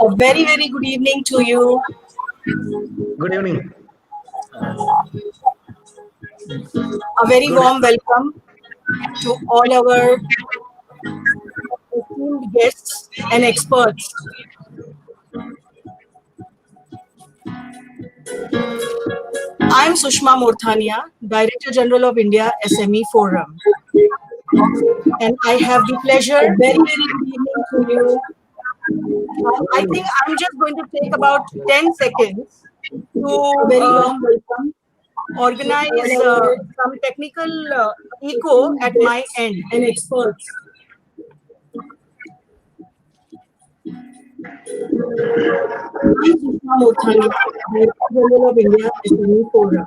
A very, very good evening to you. Good evening. A very Good. warm welcome to all our esteemed guests and experts. I'm Sushma Morthania, Director General of India SME Forum. And I have the pleasure, very, very good evening to you. I think I'm just going to take about 10 seconds to very warm welcome, organize some technical echo at my end and experts. I'm Sushma Morthania, Director General of India SME Forum.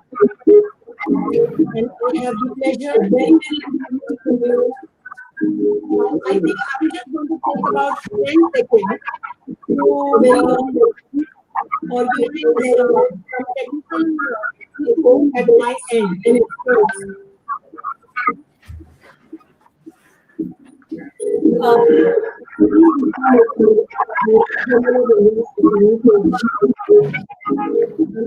And I have the pleasure, very, very good to you. I think I'm just going to take about 10 seconds to very warm welcome, organize some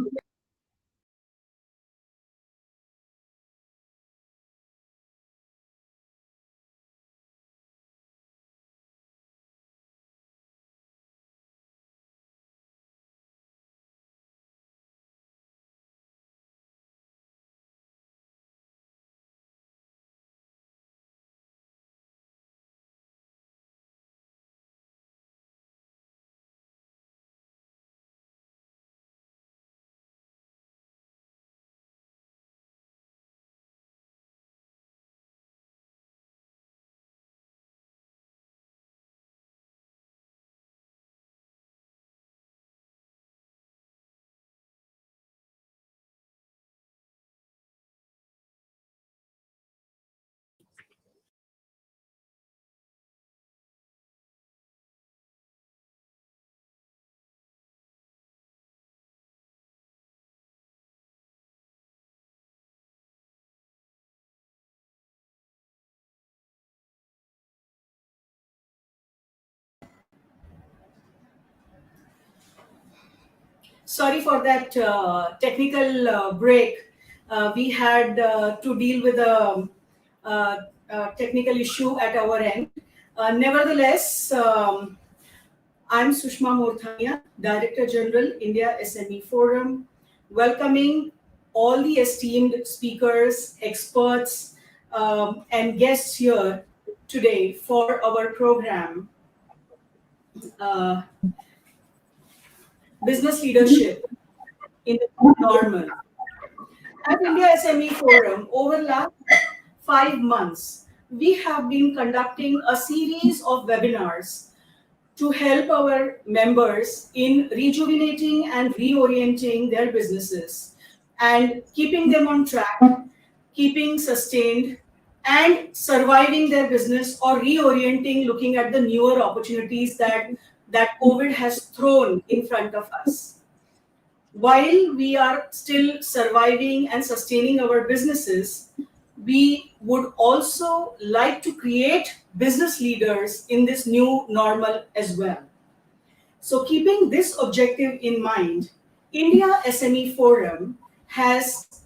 technical echo at my end and experts. Sorry for that technical break. We had to deal with a technical issue at our end. Nevertheless, I'm Sushma Morthania, Director General, India SME Forum, welcoming all the esteemed speakers, experts, and guests here today for our program, uh, Business Leadership in the New Normal. At India SME Forum, over the last 5 months, we have been conducting a series of webinars to help our members in rejuvenating and reorienting their businesses and keeping them on track, keeping sustained, and surviving their business or reorienting, looking at the newer opportunities that COVID has thrown in front of us. While we are still surviving and sustaining our businesses, we would also like to create business leaders in this new normal as well. So, keeping this objective in mind, India SME Forum has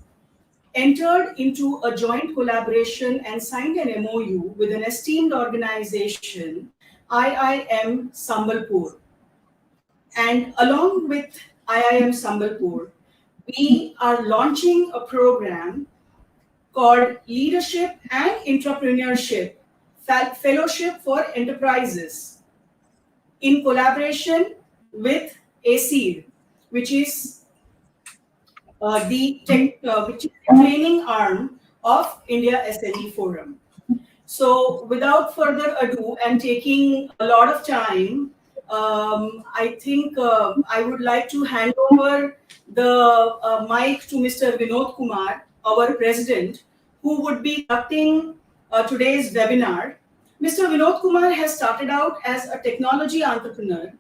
entered into a joint collaboration and signed an MOU with an esteemed organization, IIM Sambalpur. And along with IIM Sambalpur, we are launching a program called Leadership and Entrepreneurship Fellowship for Enterprises in collaboration with ACEED, which is which is the training arm of India SME Forum. So, without further ado and taking a lot of time, I think I would like to hand over the mic to Mr. Vinod Kumar, our president, who would be conducting today's webinar. Mr. Vinod Kumar has started out as a technology entrepreneur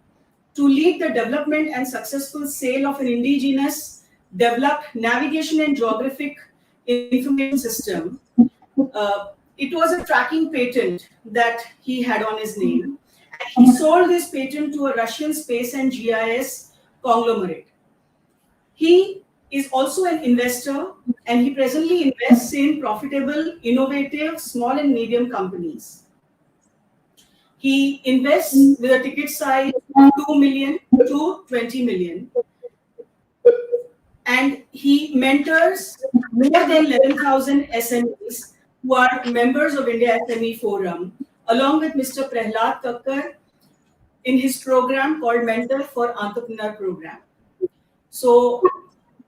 to lead the development and successful sale of an indigenous developed navigation and geographic information system. It was a tracking patent that he had on his name. He sold this patent to a Russian space and GIS conglomerate. He is also an investor and he presently invests in profitable, innovative, small and medium companies. He invests with a ticket size 2 million to 20 million, and he mentors more than 11,000 SMEs who are members of India SME Forum, along with Mr. Prahlad Kakkar in his program called Mentor for Entrepreneur Program. So,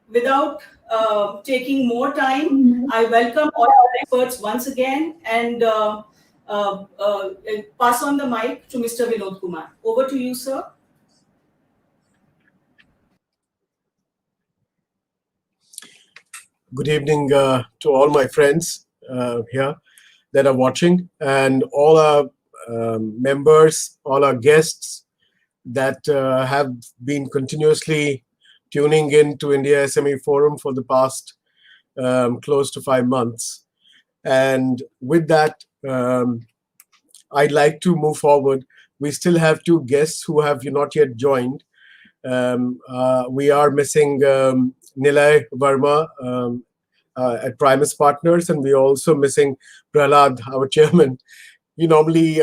without taking more time, I welcome all our experts once again and pass on the mic to Mr. Vinod Kumar. Over to you, sir. Good evening to all my friends here that are watching, and all our members, all our guests that have been continuously tuning in to India SME Forum for the past close to 5 months. And with that, I'd like to move forward. We still have 2 guests who have not yet joined. We are missing Nilay Verma at Primus Partners, and we're also missing Prahlad, our chairman. He normally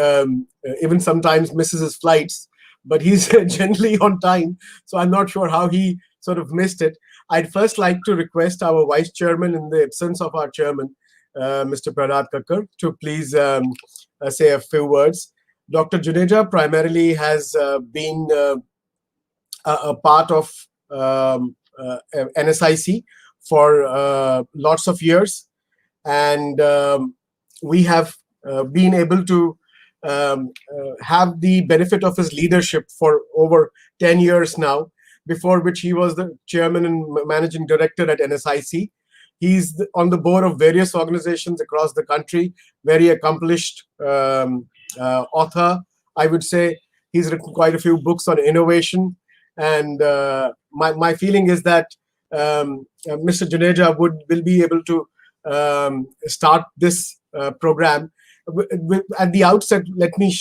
even sometimes misses his flights, but he's generally on time. So I'm not sure how he sort of missed it. I'd first like to request our vice chairman, in the absence of our chairman, Mr. Prahlad Kakkar, to please say a few words. Dr. Juneja primarily has been a part of NSIC for lots of years, and we have been able to have the benefit of his leadership for over 10 years now, before which he was the chairman and managing director at NSIC. He's on the board of various organizations across the country, very accomplished author, I would say. He's written quite a few books on innovation, and my feeling is that Mr. Juneja will be able to start this program. At the outset, let me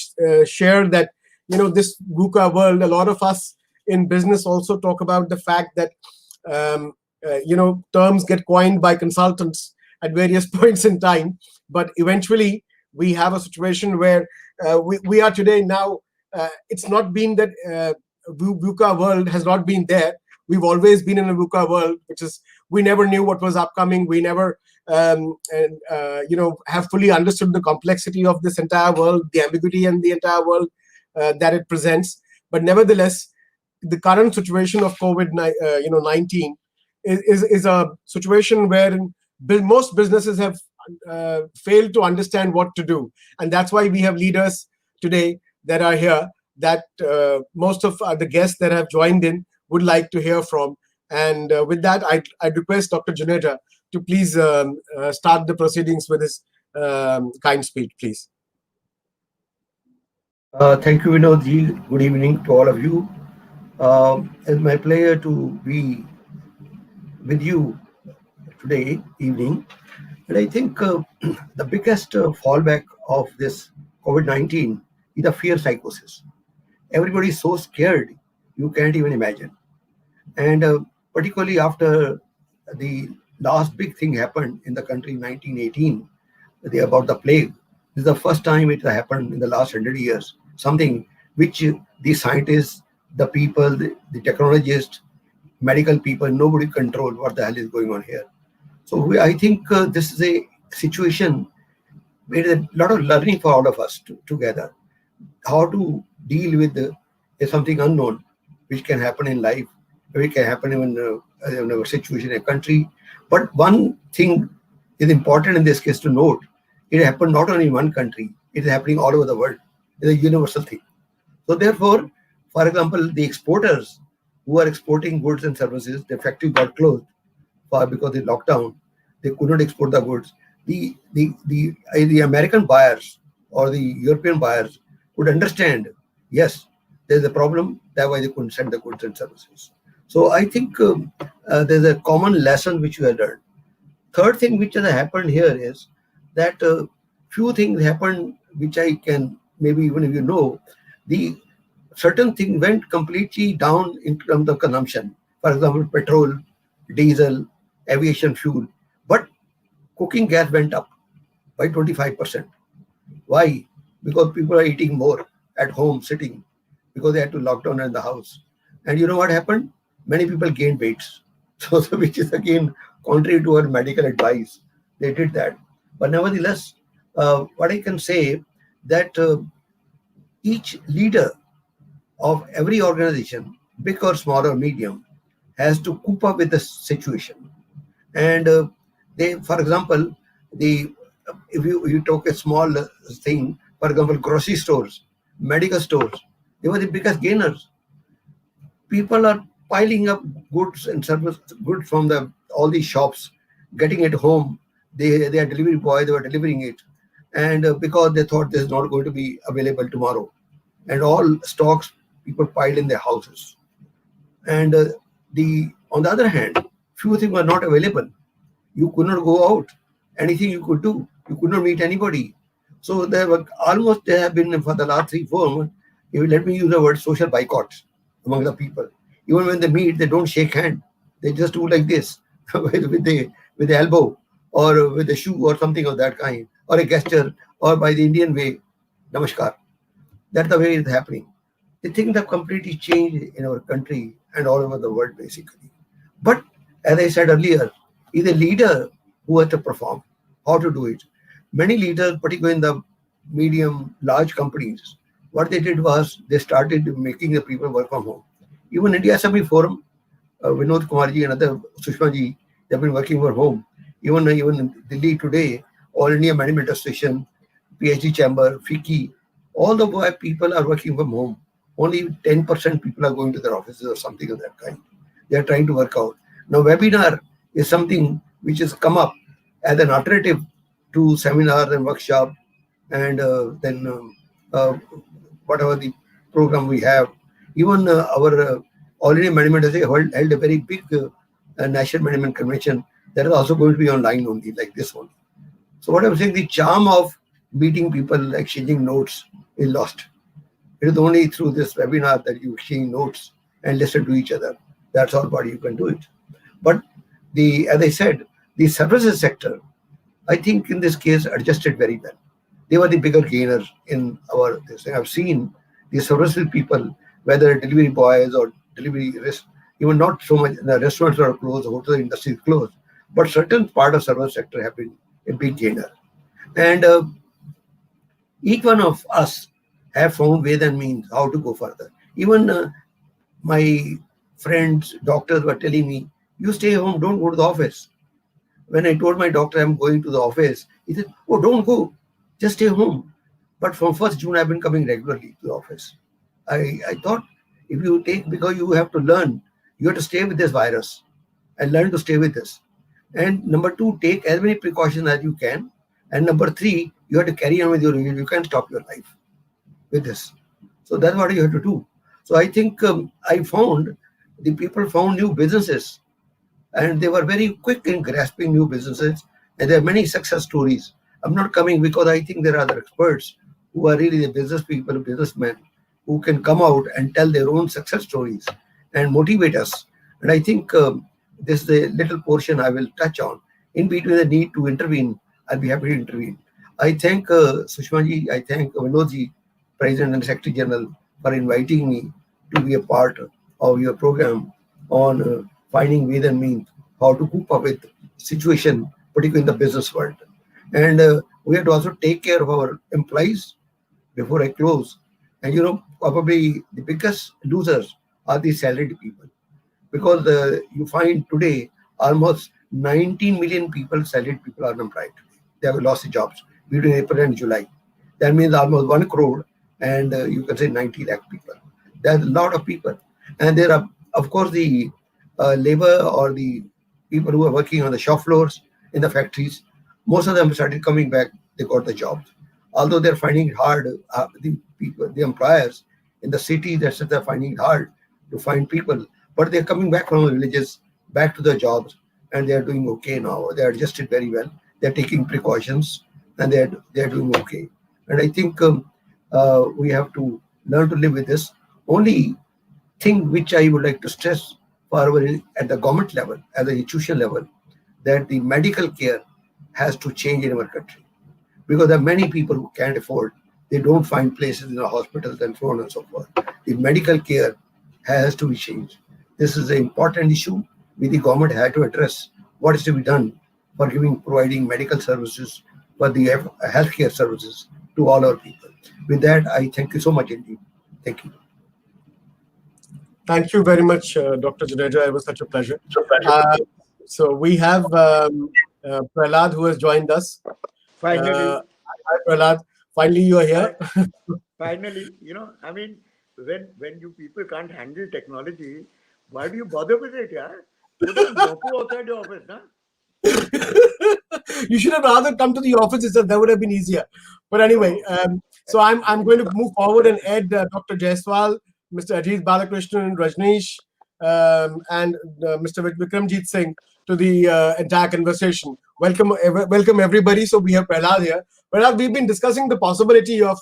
share that this VUCA world, a lot of us in business also talk about the fact that terms get coined by consultants at various points in time, but eventually we have a situation where we are today now. It's not been that VUCA world has not been there. We've always been in a VUCA world, which is we never knew what was upcoming. We never have fully understood the complexity of this entire world, the ambiguity and the entire world that it presents. But nevertheless, the current situation of COVID-19 is a situation where most businesses have failed to understand what to do, and that's why we have leaders today that are here that most of the guests that have joined in would like to hear from. And with that, I'd request Dr. Juneja to please start the proceedings with his kind speech, please. Thank you, Vinodji. Good evening to all of you. It's my pleasure to be with you today evening. And I think the biggest fallback of this COVID-19 is the fear psychosis. Everybody is so scared, you can't even imagine. And particularly after the last big thing happened in the country in 1918, about the plague. This is the first time it happened in the last 100 years. Something which the scientists, the people, the technologists, medical people, nobody control what the hell is going on here. So I think this is a situation where a lot of learning for all of us together. How to deal with something unknown, which can happen in life, which can happen in a situation in a country. But one thing is important in this case to note: it happened not only in one country; it is happening all over the world. It's a universal thing. So therefore, for example, the exporters who are exporting goods and services, the factory got closed because of the lockdown. They could not export the goods. The American buyers or the European buyers could understand, yes, there's a problem, that's why they couldn't send the goods and services. So I think there's a common lesson which we have learned. Third thing which has happened here is that few things happened which I can, maybe even if you know, the certain thing went completely down in terms of consumption. For example, petrol, diesel, aviation fuel. But cooking gas went up by 25%. Why? Because people are eating more at home, sitting, because they had to lock down in the house. And you know what happened? Many people gained weights. So which is again contrary to our medical advice. They did that. But nevertheless, what I can say that each leader of every organization, big or small or medium, has to cope up with the situation. And they, for example, the if you took a small thing, for example, grocery stores, medical stores, they were the biggest gainers. People are piling up goods and service goods from the all these shops, getting it home. They are delivery boy. They were delivering it, and because they thought this is not going to be available tomorrow, and all stocks people piled in their houses. And the on the other hand, few things were not available. You could not go out. Anything you could do, you could not meet anybody. So there have been for the last 3 4 months. Let me use the word social boycotts among the people. Even when they meet, they don't shake hand. They just do like this with the elbow or with a shoe or something of that kind, or a gesture, or by the Indian way, namaskar. That's the way it's happening. The things have completely changed in our country and all over the world, basically. But as I said earlier, is a leader who has to perform. How to do it? Many leaders, particularly in the medium, large companies, what they did was they started making the people work from home. Even India Assembly Forum, Vinod Kumarji and other Sushma ji, they've been working from home. Even in Delhi today, All India Management Association, PhD Chamber, FICCI, all the people are working from home. Only 10% people are going to their offices or something of that kind. They are trying to work out. Now, webinar is something which has come up as an alternative to seminars and workshop, and then whatever the program we have. Even our All India Management has held a very big National Management Convention that is also going to be online only, like this one. So what I'm saying, the charm of meeting people, exchanging notes is lost. It is only through this webinar that you exchange notes and listen to each other. That's all what you can do it. But as I said, the services sector, I think in this case adjusted very well. They were the bigger gainers in our this. I've seen the services people, whether delivery boys or delivery even not so much the restaurants are closed, the hotel industry is closed, but certain part of service sector have been a big gainer. And each one of us have found ways and means how to go further. Even my friends, doctors were telling me, you stay home, don't go to the office. When I told my doctor I'm going to the office, he said, oh, don't go, just stay home. But from 1st June, I've been coming regularly to the office. I thought if you take, because you have to learn, you have to stay with this virus and learn to stay with this. And number two, take as many precautions as you can. And number three, you have to carry on with your, you can't stop your life with this. So that's what you have to do. So I think I found the people found new businesses and they were very quick in grasping new businesses. And there are many success stories. I'm not coming because I think there are other experts who are really the business people, businessmen, who can come out and tell their own success stories and motivate us. And I think this is a little portion I will touch on. In between the need to intervene, I'll be happy to intervene. I thank Sushma ji, I thank Vinod ji, President and Secretary General, for inviting me to be a part of your program on finding ways and means how to cope up with situation, particularly in the business world. And we have to also take care of our employees before I close. And probably the biggest losers are the salaried people. Because you find today almost 19 million people, salaried people, are unemployed. They have lost their jobs between April and July. That means almost 1 crore and you can say 90 lakh people. There's a lot of people. And there are, of course, the labor or the people who are working on the shop floors in the factories. Most of them started coming back. They got the jobs. Although they're finding it hard, the employers in the city, they're finding it hard to find people. But they're coming back from the villages, back to their jobs, and they're doing okay now. They're adjusted very well. They're taking precautions, and they're doing okay. And I think we have to learn to live with this. Only thing which I would like to stress for at the government level, at the institution level, that the medical care has to change in our country, because there are many people who can't afford, they don't find places in the hospitals and so on and so forth. The medical care has to be changed. This is an important issue which the government had to address. What is to be done for providing medical services, for the healthcare services to all our people. With that, I thank you so much indeed. Thank you. Thank you very much, Dr. Jadeja. It was such a pleasure. So we have Prahlad who has joined us. Finally, Hi, Prahlad. Finally, you are here. finally, I mean, when you people can't handle technology, why do you bother with it, yeah? Put on Goku outside your office, na? You should have rather come to the office itself. That would have been easier. But anyway, so I'm going to move forward and add Dr. Jaiswal, Mr. Ajit Balakrishnan, Rajneesh, and Mr. Vikramjit Singh to the entire conversation. Welcome everybody. So we have Prahlad here. Prahlad, we've been discussing the possibility of,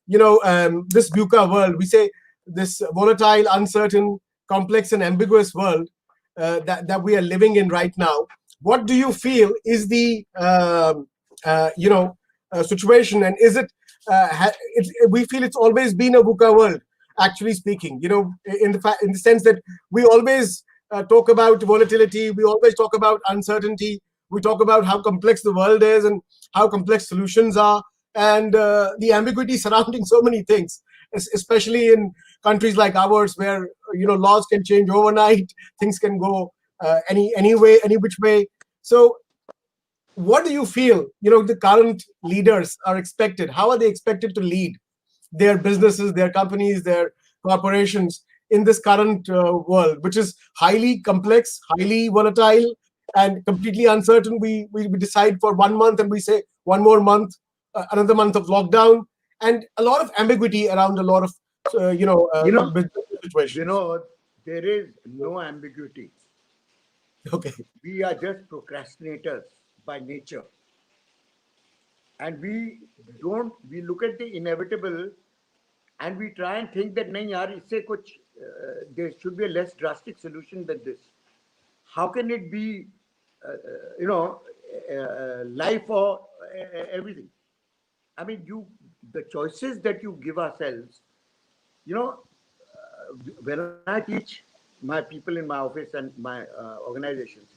this VUCA world. We say this volatile, uncertain, complex, and ambiguous world that we are living in right now. What do you feel is the situation, and is it, we feel it's always been a VUCA world, actually speaking, in the sense that we always talk about volatility, we always talk about uncertainty, we talk about how complex the world is and how complex solutions are, and the ambiguity surrounding so many things, especially in countries like ours, where laws can change overnight, things can go any way, any which way. So what do you feel the current leaders are expected, how are they expected to lead their businesses, their companies, their corporations in this current world, which is highly complex, highly volatile, and completely uncertain? We decide for 1 month and we say one more month, another month of lockdown, and a lot of ambiguity around a lot of You know, business situations. there is no ambiguity. Okay. We are just procrastinators by nature. And we look at the inevitable and we try and think that, nahin yaar, isse kuch, there should be a less drastic solution than this. How can it be, life or everything? I mean, the choices that you give ourselves, you know, when I teach my people in my office and my organizations,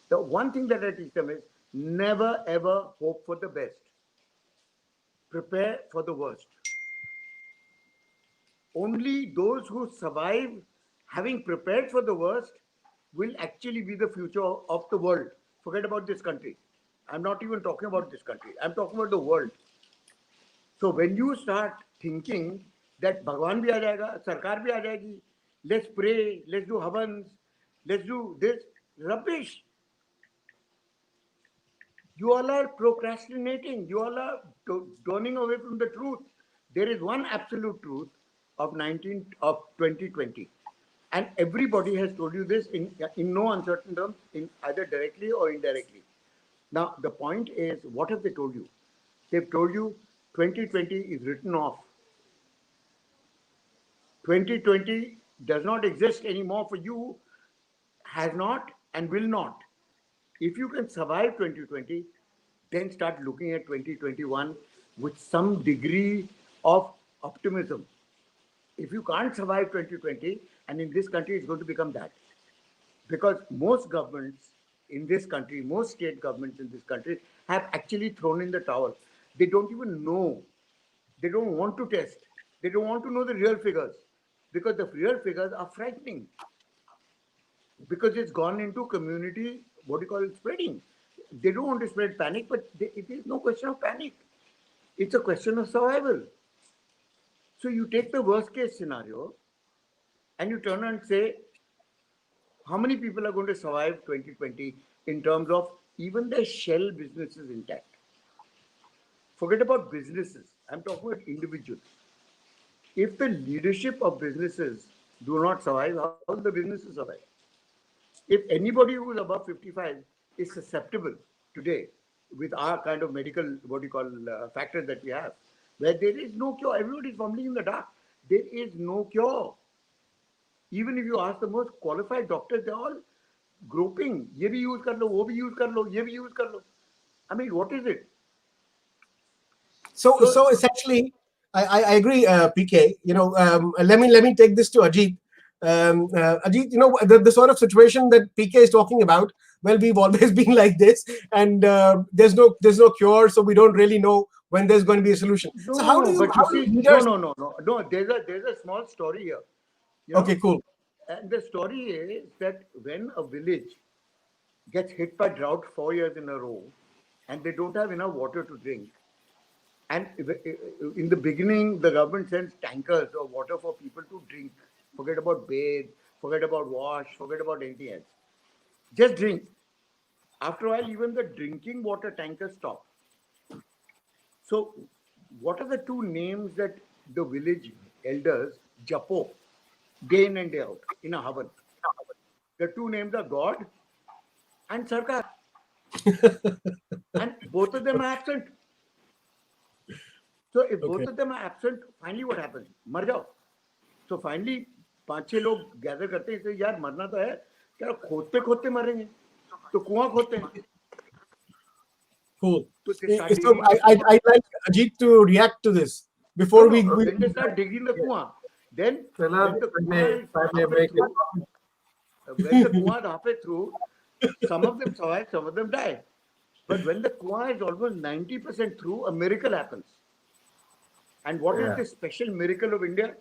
the one thing that I teach them is never ever hope for the best. Prepare for the worst. Only those who survive having prepared for the worst will actually be the future of the world. Forget about this country. I'm not even talking about this country. I'm talking about the world. So when you start thinking that Bhagwan bhi aa jayega, Sarkar bhi aa jayegi, let's pray, let's do havans, let's do this, rubbish. You all are procrastinating. You all are turning away from the truth. There is one absolute truth of 2020, and everybody has told you this in no uncertain terms, in either directly or indirectly. Now the point is, what have they told you? They've told you 2020 is written off. 2020 does not exist anymore for you, has not and will not. If you can survive 2020, then start looking at 2021 with some degree of optimism. If you can't survive 2020, and in this country, it's going to become that. Because most governments in this country, most state governments in this country have actually thrown in the towel. They don't even know. They don't want to test. They don't want to know the real figures because the real figures are frightening. Because it's gone into community, what do you call it, spreading. They don't want to spread panic, but it is no question of panic. It's a question of survival. So you take the worst case scenario and you turn and say, how many people are going to survive 2020 in terms of even their shell businesses intact? Forget about businesses. I'm talking about individuals. If the leadership of businesses do not survive, how will the businesses survive? If anybody who is above 55 is susceptible today with our kind of medical, what you call, factors that we have, where there is no cure, everybody is fumbling in the dark. there is no cure. Even if you ask the most qualified doctors, they're all groping. ये भी use कर लो, वो भी use कर लो, ये भी use कर लो. I mean, what is it? So essentially, I agree, PK. Let me take this to Ajit. Ajit, the sort of situation that PK is talking about. Well, we've always been like this, and there's no cure, so we don't really know when there's going to be a solution. So how do leaders? No. There's a small story here. Okay, cool. And the story is that when a village gets hit by drought 4 years in a row, and they don't have enough water to drink, and in the beginning, the government sends tankers of water for people to drink. Forget about bathe, forget about wash, forget about anything else. Just drink. After a while, even the drinking water tankers stop. So, what are the two names that the village elders japo day in and day out in a havan? The two names are God and Sarkar. And both of them are absent. So if both of them are absent, finally what happens? मर जाओ. So finally 5-6 लोग gather करते हैं, इसलिए यार मरना तो है, क्या खोदते खोदते मरेंगे, तो कुआं खोदते हैं. Cool. So I'd like Ajit to react to this before we when they start digging the kuan, then when the kuan is halfway through, some of them survive, some of them die. But when the kuan is almost 90% through, a miracle happens. And what is the special miracle of India?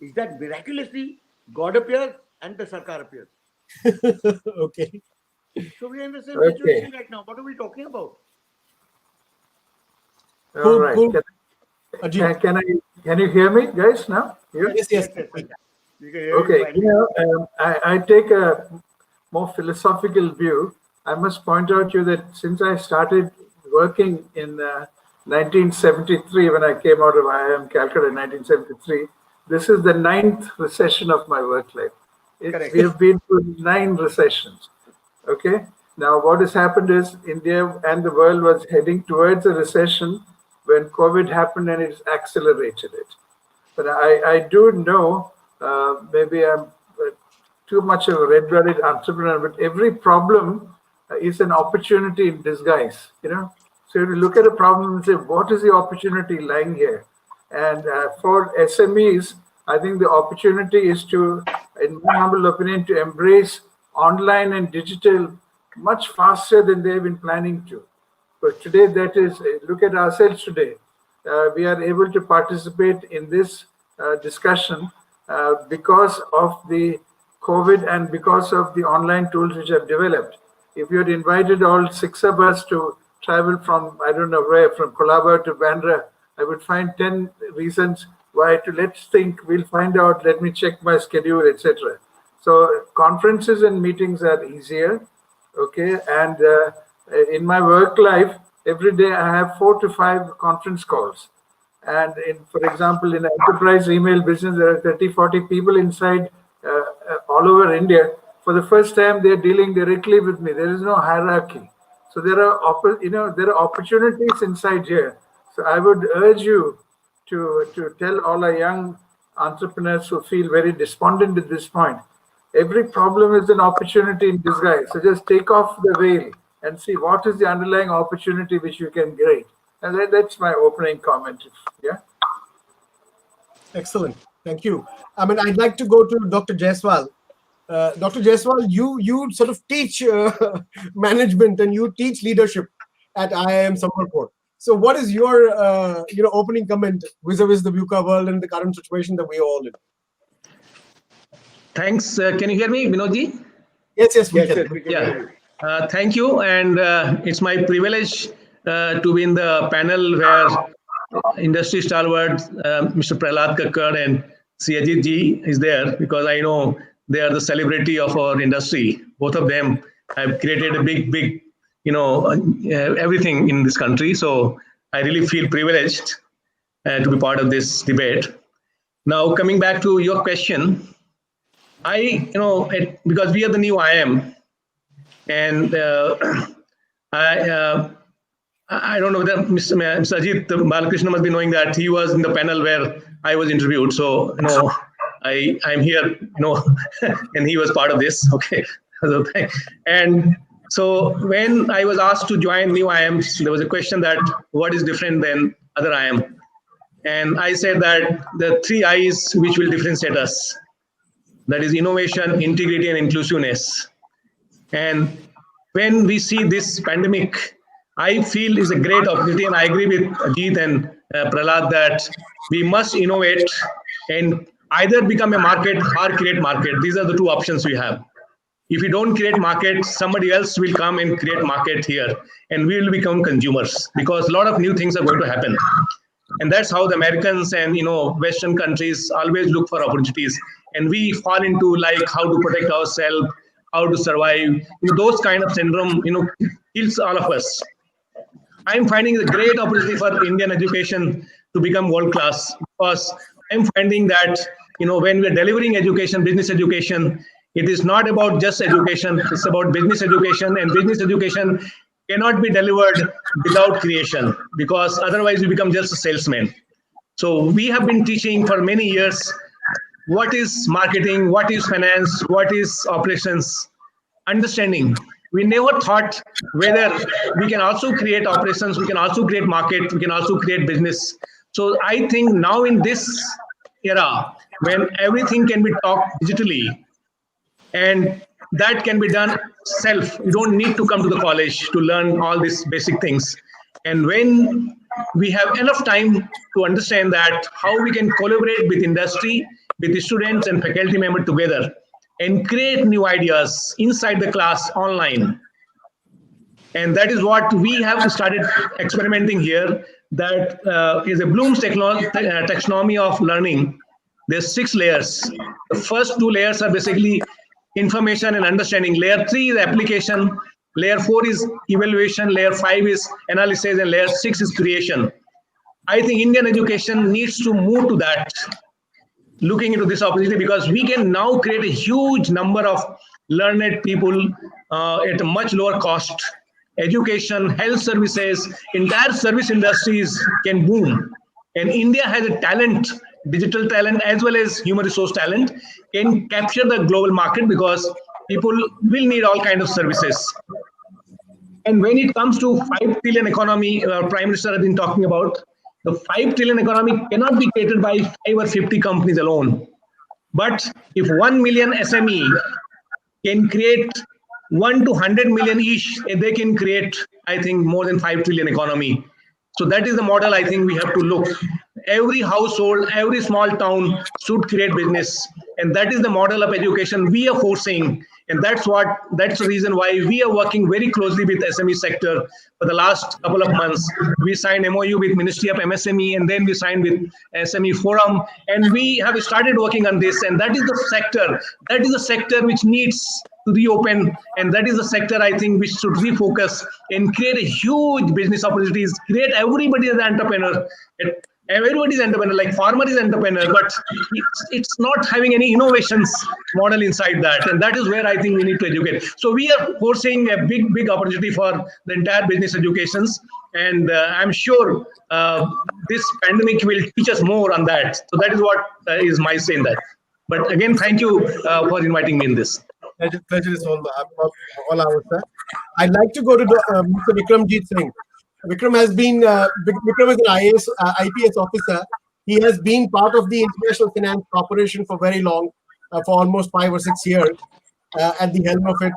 Is that miraculously God appears and the Sarkar appears. Okay. So we are in the same situation right now. What are we talking about? All right. Cool. Can you hear me, guys? Now? Yes. You can hear Okay. I take a more philosophical view. I must point out to you that since I started working in 1973, when I came out of IIM Calcutta in 1973, this is the 9th recession of my work life. We have been through 9 recessions. Okay. Now, what has happened is India and the world was heading towards a recession when COVID happened, and it's accelerated it. But I do know, maybe I'm too much of a red-blooded entrepreneur, but every problem is an opportunity in disguise, So you look at a problem and say, what is the opportunity lying here? And for SMEs, I think the opportunity is to, in my humble opinion, to embrace online and digital much faster than they've been planning to. But today, that is, look at ourselves today. We are able to participate in this discussion because of the COVID and because of the online tools which have developed. If you had invited all 6 of us to travel from, I don't know where, from Colaba to Bandra, I would find 10 reasons why to let's think, we'll find out, let me check my schedule, etc. So conferences and meetings are easier, okay? And in my work life, every day I have 4 to 5 conference calls. And for example, in the enterprise email business, there are 30, 40 people inside all over India. For the first time, they're dealing directly with me. There is no hierarchy. So there are opportunities inside here. So I would urge you to tell all our young entrepreneurs who feel very despondent at this point, every problem is an opportunity in disguise. So just take off the veil and see what is the underlying opportunity which you can create. And that's my opening comment. Yeah. Excellent. Thank you. I mean, I'd like to go to Dr. Jaiswal. Dr. Jaiswal, you sort of teach management and you teach leadership at IIM Sambalpur. So, what is your opening comment vis-a-vis the VUCA world and the current situation that we are all in? Thanks. Can you hear me, Vinodji? Yes, we can. We can hear you. Thank you, and it's my privilege to be in the panel where industry stalwart Mr. Prahlad Kakkar and Ajit ji is there, because I know they are the celebrity of our industry. Both of them have created a big, everything in this country. So I really feel privileged to be part of this debate. Now, coming back to your question, because we are the new IIM, and I don't know whether Mr. Ajit Balakrishna must be knowing that he was in the panel where I was interviewed. So, I'm here, and he was part of this. Okay. And so when I was asked to join new IIMs, there was a question that what is different than other IIM? And I said that the 3 I's which will differentiate us, that is innovation, integrity, and inclusiveness. And when we see this pandemic, I feel is a great opportunity, and I agree with Ajit and Prahlad that we must innovate and either become a market or create market. These are the 2 options we have. If we don't create market, somebody else will come and create market here, and we will become consumers because a lot of new things are going to happen. And that's how the Americans and Western countries always look for opportunities, and we fall into like how to protect ourselves, how to survive. Those kind of syndrome kills all of us. I'm finding a great opportunity for Indian education to become world class because I'm finding that when we're delivering education, business education, it is not about just education, it's about business education, and business education cannot be delivered without creation because otherwise we become just a salesman. So we have been teaching for many years what is marketing, what is finance, what is operations, understanding. We never thought whether we can also create operations, we can also create market, we can also create business. So I think now in this era, when everything can be taught digitally, and that can be done self, you don't need to come to the college to learn all these basic things. And when we have enough time to understand that how we can collaborate with industry, with the students and faculty members together and create new ideas inside the class online. And that is what we have started experimenting here. That is a Bloom's taxonomy of learning. There's 6 layers. The first 2 layers are basically information and understanding. Layer 3 is application. Layer 4 is evaluation. Layer 5 is analysis. And layer 6 is creation. I think Indian education needs to move to that, looking into this opportunity, because we can now create a huge number of learned people at a much lower cost. Education, health services, entire service industries can boom. And India has a talent, digital talent as well as human resource talent, can capture the global market because people will need all kinds of services. And when it comes to 5 trillion economy, Prime Minister has been talking about, the 5 trillion economy cannot be created by 5 or 50 companies alone. But if 1 million SME can create 1 to 100 million each, they can create, I think, more than 5 trillion economy. So that is the model I think we have to look. Every household, every small town should create business. And that is the model of education we are forcing. And that's the reason why we are working very closely with SME sector for the last couple of months. We signed MOU with Ministry of MSME, and then we signed with SME Forum, and we have started working on this. And that is the sector which needs to reopen, and that is the sector I think we should refocus and create a huge business opportunities, create everybody as an entrepreneur. Everybody is entrepreneur, like farmer is entrepreneur, but it's not having any innovations model inside that. And that is where I think we need to educate. So we are forcing a big opportunity for the entire business educations. And I'm sure this pandemic will teach us more on that. So that is what is my say in that. But again, thank you for inviting me in this. Pleasure is all ours, sir. I'd like to go to Mr. Vikramjit Singh. Vikram is an IPS officer. He has been part of the International Finance Corporation for very long, for almost 5 or 6 years, at the helm of it.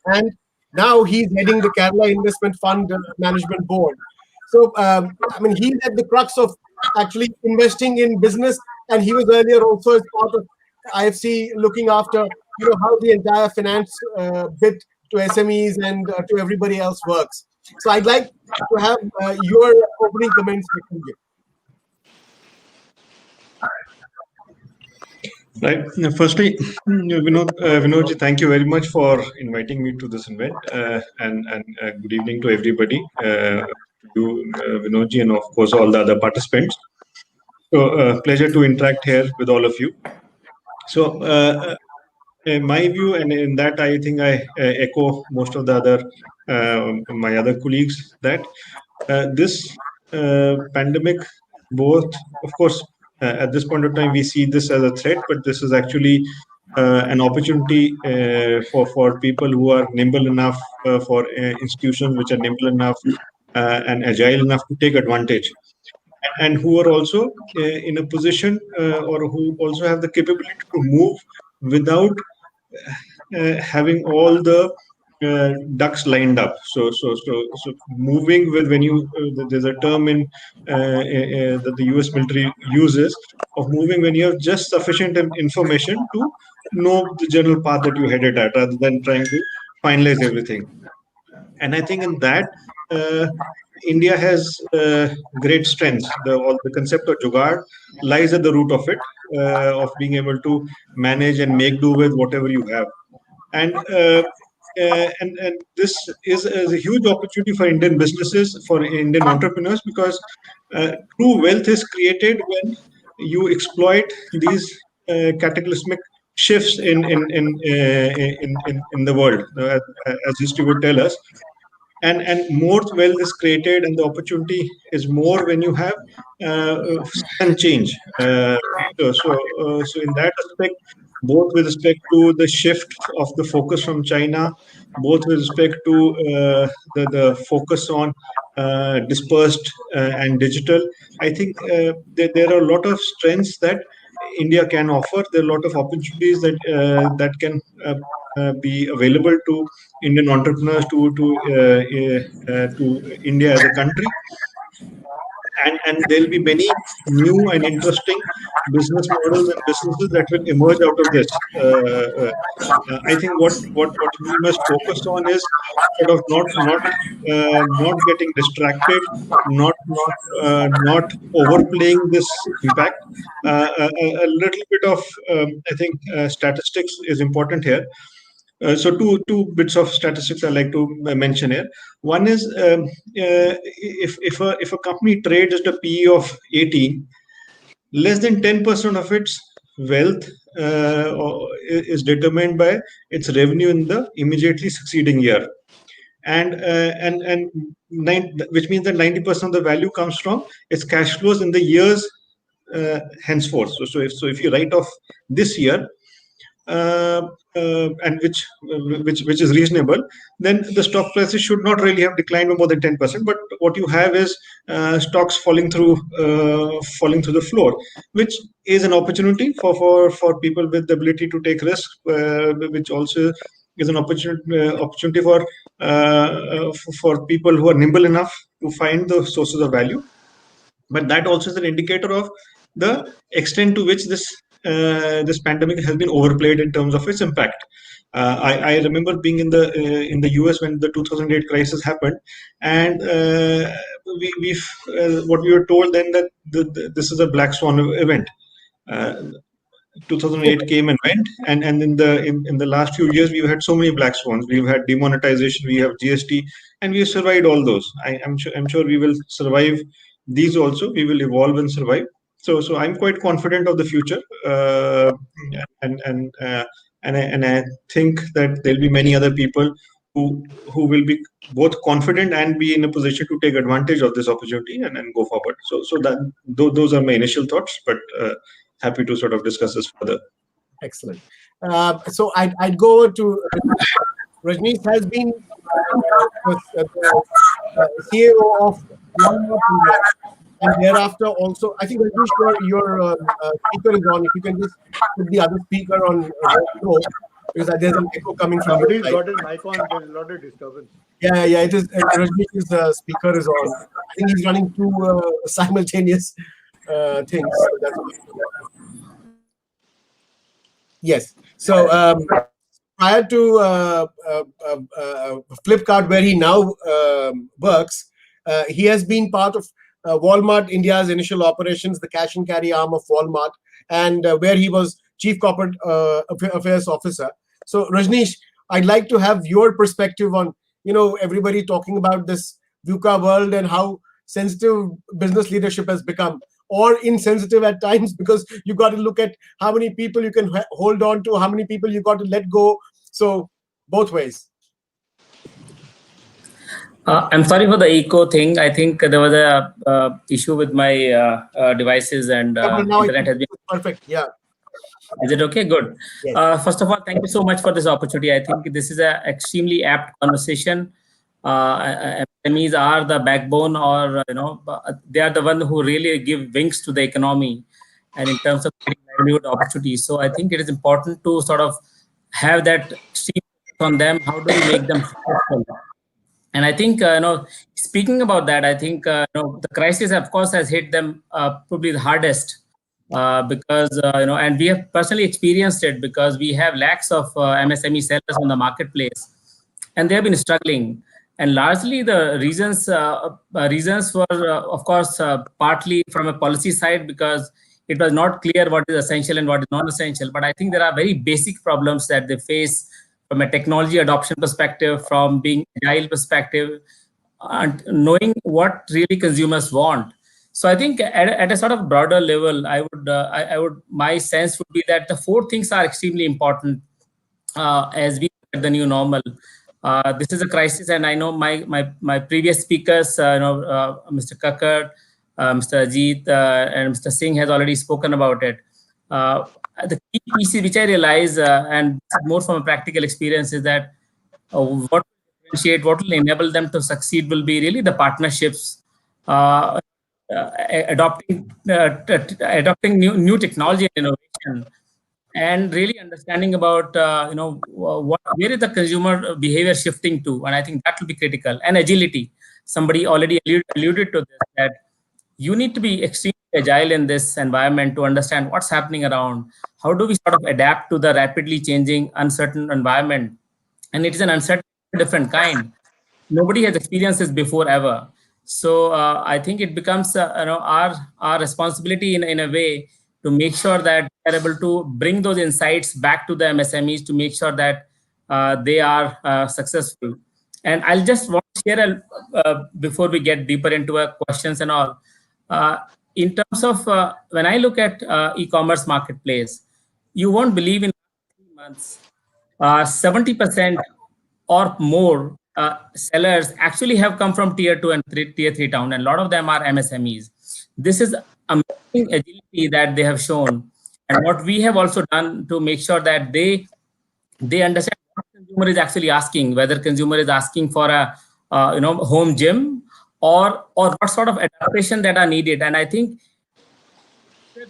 And now he's heading the Kerala Investment Fund Management Board. So, he's at the crux of actually investing in business. And he was earlier also as part of IFC looking after, how the entire finance bit to SMEs and to everybody else works. So I'd like to have your opening comments. Right. Firstly, Vinodji, thank you very much for inviting me to this event, and good evening to everybody, you, Vinodji, and of course all the other participants. So pleasure to interact here with all of you. So in my view, and in that I think I echo most of the other my other colleagues that this pandemic, both, of course, at this point of time, we see this as a threat, but this is actually an opportunity for people who are nimble enough, for institutions which are nimble enough and agile enough to take advantage, and who are also in a position or who also have the capability to move without having all the ducks lined up. So moving with, when you there's a term in that the US military uses, of moving when you have just sufficient information to know the general path that you headed at, rather than trying to finalize everything. And I think in that, India has great strengths. The concept of jugaad lies at the root of it, of being able to manage and make do with whatever you have. And this is a huge opportunity for Indian businesses, for Indian entrepreneurs, because true wealth is created when you exploit these cataclysmic shifts in the world, as history would tell us. And more wealth is created, and the opportunity is more when you have sudden change. So in that aspect, both with respect to the shift of the focus from China, both with respect to the focus on dispersed and digital, I think there are a lot of strengths that India can offer. There are a lot of opportunities that can be available to Indian entrepreneurs, to India as a country. And there'll be many new and interesting business models and businesses that will emerge out of this. I think what we must focus on is sort of not getting distracted, not overplaying this impact. A little bit of I think statistics is important here. So two bits of statistics I like to mention here. One is, if a company trades at a PE of 18, less than 10% of its wealth is determined by its revenue in the immediately succeeding year, and which means that 90% of the value comes from its cash flows in the years henceforth. So if you write off this year, and which is reasonable, then the stock prices should not really have declined by more than 10%. But what you have is stocks falling through the floor, which is an opportunity for people with the ability to take risks, which also is an opportunity for people who are nimble enough to find the sources of value. But that also is an indicator of the extent to which this pandemic has been overplayed in terms of its impact. I remember being in the US when the 2008 crisis happened, and what we were told then, that this is a black swan event. 2008 came and went, and in the last few years we've had so many black swans. We've had demonetization, we have GST, and we have survived all those. I'm sure we will survive these also. We will evolve and survive. So I'm quite confident of the future, and I think that there'll be many other people who will be both confident and be in a position to take advantage of this opportunity and go forward. So that those are my initial thoughts, but happy to sort of discuss this further. Excellent. So I'd go over to Rajneesh. Has been CEO of Walmart India, and thereafter also, I think Rajneesh, your speaker is on. If you can just put the other speaker on row, because there's an echo coming from Somebody's your got side. his mic on. There's a lot of disturbance. Yeah, it is. Rajneesh's speaker is on. I think he's running two simultaneous things. So that's yes. So prior to Flipkart, where he now works, he has been part of Walmart India's initial operations, the cash and carry arm of Walmart, and where he was Chief Corporate Affairs Officer. So Rajneesh, I'd like to have your perspective on, everybody talking about this VUCA world and how sensitive business leadership has become, or insensitive at times, because you got to look at how many people you can hold on to, how many people you got to let go. So both ways. I'm sorry for the echo thing. I think there was a issue with my devices and Now internet has been. it's perfect. Yeah. Is it okay? Good. Yes. First of all, thank you so much for this opportunity. I think this is an extremely apt conversation. SMEs are the backbone, or they are the one who really give wings to the economy, and in terms of creating livelihood opportunities. So I think it is important to sort of have that extreme focus on them. How do we make them successful? And I think, speaking about that, I think, the crisis, of course, has hit them probably the hardest because, and we have personally experienced it because we have lakhs of MSME sellers on the marketplace and they have been struggling. And largely the reasons were, of course, partly from a policy side because it was not clear what is essential and what is non-essential. But I think there are very basic problems that they face from a technology adoption perspective, from being agile perspective, and knowing what really consumers want. So I think at a sort of broader level, I would, my sense would be that the four things are extremely important as we look at the new normal. This is a crisis, and I know my previous speakers, Mr. Kakkar, Mr. Ajit, and Mr. Singh has already spoken about it. The key piece which I realize, and more from a practical experience, is that what will differentiate, what will enable them to succeed will be really the partnerships, adopting new technology and innovation, and really understanding about where is the consumer behavior shifting to, and I think that will be critical. And agility, somebody already alluded to this, that you need to be extremely agile in this environment to understand what's happening around. How do we sort of adapt to the rapidly changing, uncertain environment? And it is an uncertain, different kind. Nobody has experienced this before ever. So I think it becomes our responsibility in a way to make sure that we are able to bring those insights back to the MSMEs to make sure that they are successful. And I'll just want to share before we get deeper into our questions and all. In terms of when I look at e-commerce marketplace, you won't believe in 3 months, 70% or more sellers actually have come from tier 2 and tier 3 town, and a lot of them are MSMEs. This is amazing agility that they have shown, and what we have also done to make sure that they understand what consumer is actually asking, whether consumer is asking for a home gym or what sort of adaptation that are needed. And I think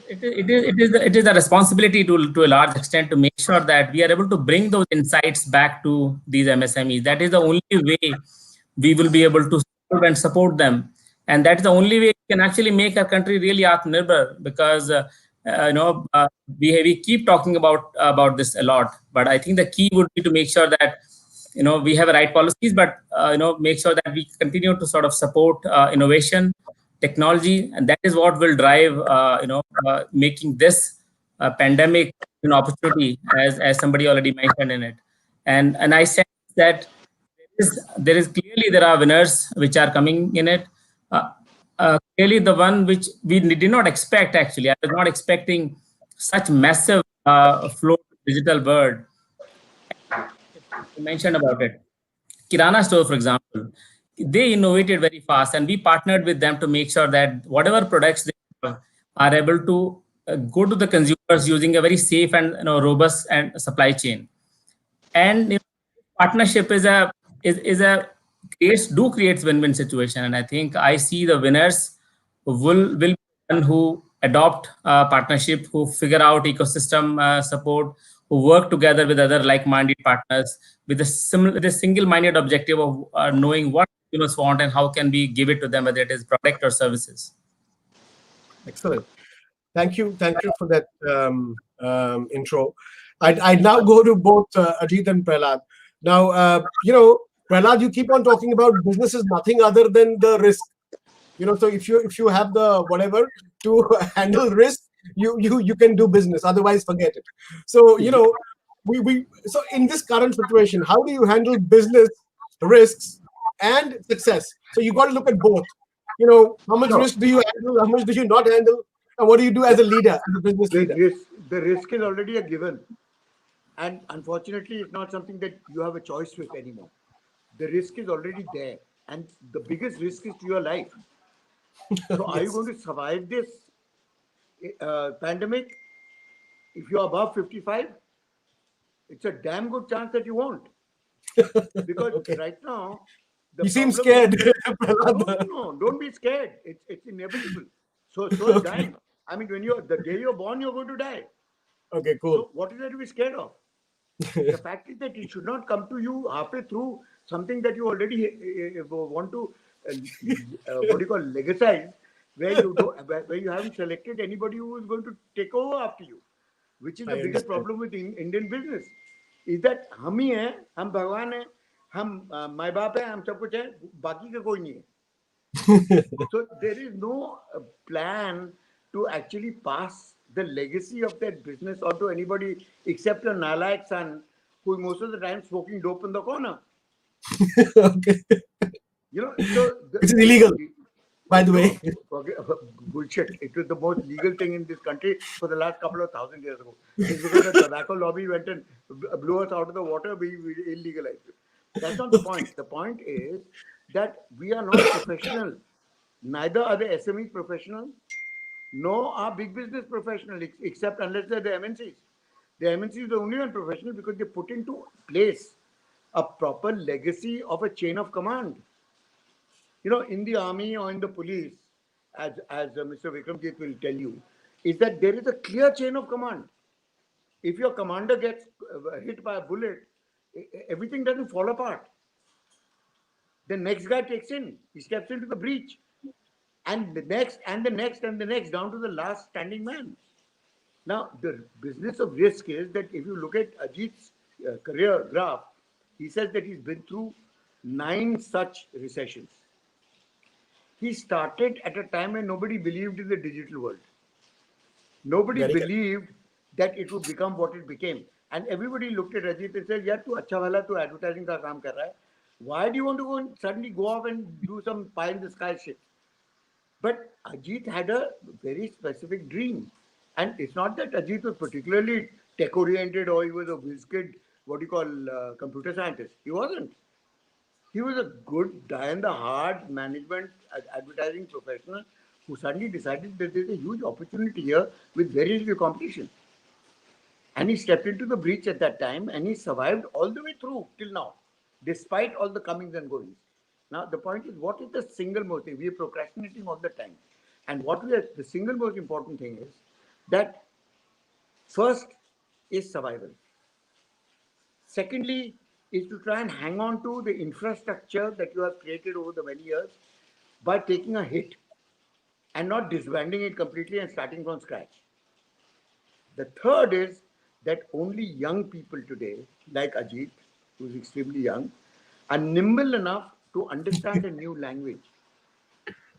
it is a responsibility to a large extent to make sure that we are able to bring those insights back to these MSMEs. That is the only way we will be able to serve and support them, and that is the only way we can actually make our country really Atmanirbhar. Because we keep talking about this a lot, but I think the key would be to make sure that we have the right policies, but make sure that we continue to sort of support innovation, technology, and that is what will drive making this pandemic an opportunity, as somebody already mentioned in it. And I sense that there are winners which are coming in it. Clearly the one which we did not expect, actually I was not expecting such massive flow to digital world. You mentioned about it. Kirana store, for example, they innovated very fast, and we partnered with them to make sure that whatever products they have are able to go to the consumers using a very safe and robust and supply chain. And partnership creates win-win situation, and I think I see the winners will be one who adopt partnership, who figure out ecosystem support, who work together with other like-minded partners with a single-minded objective of knowing what consumers want and how can we give it to them, whether it is product or services. Excellent. Thank you for that intro. I'd now go to both Ajit and Prahlad. Now, Prahlad, you keep on talking about business is nothing other than the risk. So if you have the whatever to handle risk, you can do business. Otherwise, forget it. So so in this current situation, how do you handle business risks and success? So you got to look at both. How much risk do you handle? How much do you not handle? And what do you do as a leader, as a business leader? The risk is already a given. And unfortunately, it's not something that you have a choice with anymore. The risk is already there. and the biggest risk is to your life. So are you Yes. going to survive this pandemic? If you're above 55, it's a damn good chance that you won't. Because Okay. right now, the You seem problem is scared, that Prahlad. no, don't be scared. It's inevitable. So is Okay. dying. I mean, when you're the day you're born, you're going to die. Okay, cool. So what is there to be scared of? The fact is that it should not come to you halfway through something that you already want to what do you call legalize, where you don't, where you haven't selected anybody who is going to take over after you, which is the I biggest understand. problem with Indian business. Is that हम ही हैं, हम भगवान हैं, हम माँ बाप हैं, हम सब कुछ है, बाकी का कोई नहीं है. So there is no plan to actually pass the legacy of that business onto anybody except a nalayak son who is most of the time smoking dope in the corner. Okay. You know, so Which is illegal, by the no, way. okay, bullshit. It was the most legal thing in this country for the last couple of thousand years ago. It's because the tobacco lobby went and blew us out of the water, we illegalized it. That's not the point. The point is that we are not professional. Neither are the SMEs professional, nor are big business professional, except unless they're the MNCs. The MNCs are the only one professional because they put into place a proper legacy of a chain of command. You know, in the army or in the police, as Mr. Vikramjit will tell you, is that there is a clear chain of command. If your commander gets hit by a bullet, everything doesn't fall apart. The next guy takes in, he steps into the breach, and the next, and the next, and the next, down to the last standing man. Now, the business of risk is that if you look at Ajit's career graph, he says that he's been through 9 such recessions. He started at a time when nobody believed in the digital world. Nobody Very correct. believed that it would become what it became. And everybody looked at Ajit and said, "Yeah, tu acha wala, tu advertising ka kaam kar raha hai. Why do you want to go and suddenly go off and do some pie in the sky shit?" But Ajit had a very specific dream. And it's not that Ajit was particularly tech oriented or he was a whiz kid, what do you call, computer scientist. He wasn't. He was a good, die in the hard management advertising professional who suddenly decided that there's a huge opportunity here with very little competition. And he stepped into the breach at that time and he survived all the way through till now, despite all the comings and goings. Now, the point is, what is the single most thing? We are procrastinating all the time. And the single most important thing is that first is survival. Secondly, is to try and hang on to the infrastructure that you have created over the many years by taking a hit and not disbanding it completely and starting from scratch. The third is that only young people today, like Ajit, who's extremely young, are nimble enough to understand a new language.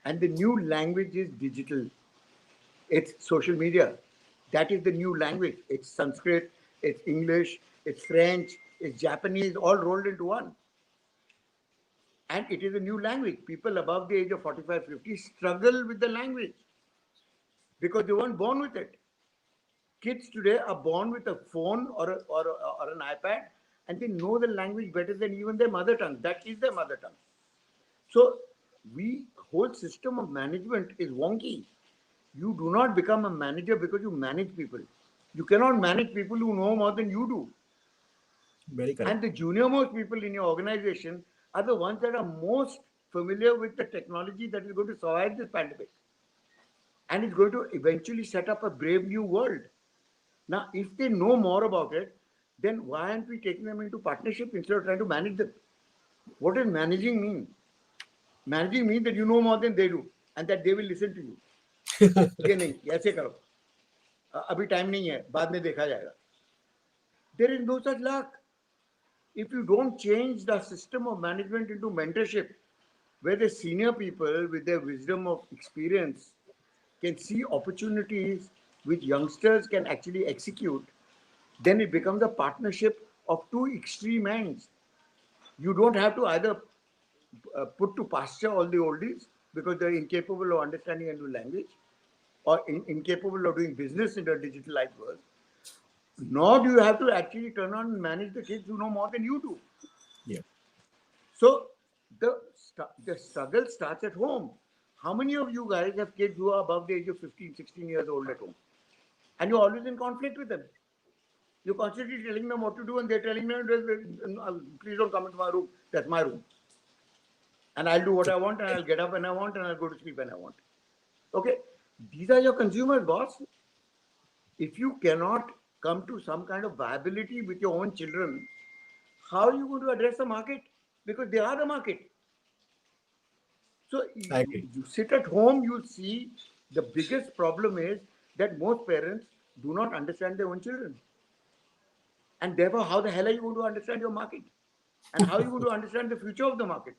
And the new language is digital. It's social media. That is the new language. It's Sanskrit, it's English, it's French, it's Japanese, all rolled into one. And it is a new language. People above the age of 45, 50 struggle with the language because they weren't born with it. Kids today are born with a phone or an iPad and they know the language better than even their mother tongue. That is their mother tongue. So whole system of management is wonky. You do not become a manager because you manage people. You cannot manage people who know more than you do. Very correct. And the junior most people in your organization are the ones that are most familiar with the technology that is going to survive this pandemic. And it's going to eventually set up a brave new world. Now, if they know more about it, then why aren't we taking them into partnership instead of trying to manage them? What does managing mean? Managing means that you know more than they do and that they will listen to you. ये नहीं, ऐसे करो. अभी time नहीं है, बाद में देखा जाएगा. There is no such luck. If you don't change the system of management into mentorship, where the senior people with their wisdom of experience can see opportunities which youngsters can actually execute, then it becomes a partnership of two extreme ends. You don't have to either put to pasture all the oldies because they're incapable of understanding a new language or incapable of doing business in a digitalized world, nor do you have to actually turn on and manage the kids who know more than you do. Yeah. So the the struggle starts at home. How many of you guys have kids who are above the age of 15, 16 years old at home? And you're always in conflict with them. You're constantly telling them what to do, and they're telling them, please don't come into my room. That's my room. And I'll do what I want, and I'll get up when I want, and I'll go to sleep when I want. Okay? These are your consumers, boss. If you cannot come to some kind of viability with your own children, how are you going to address the market? Because they are the market. So you sit at home, you'll see the biggest problem is that most parents do not understand their own children. And therefore, how the hell are you going to understand your market? And how are you going to understand the future of the market?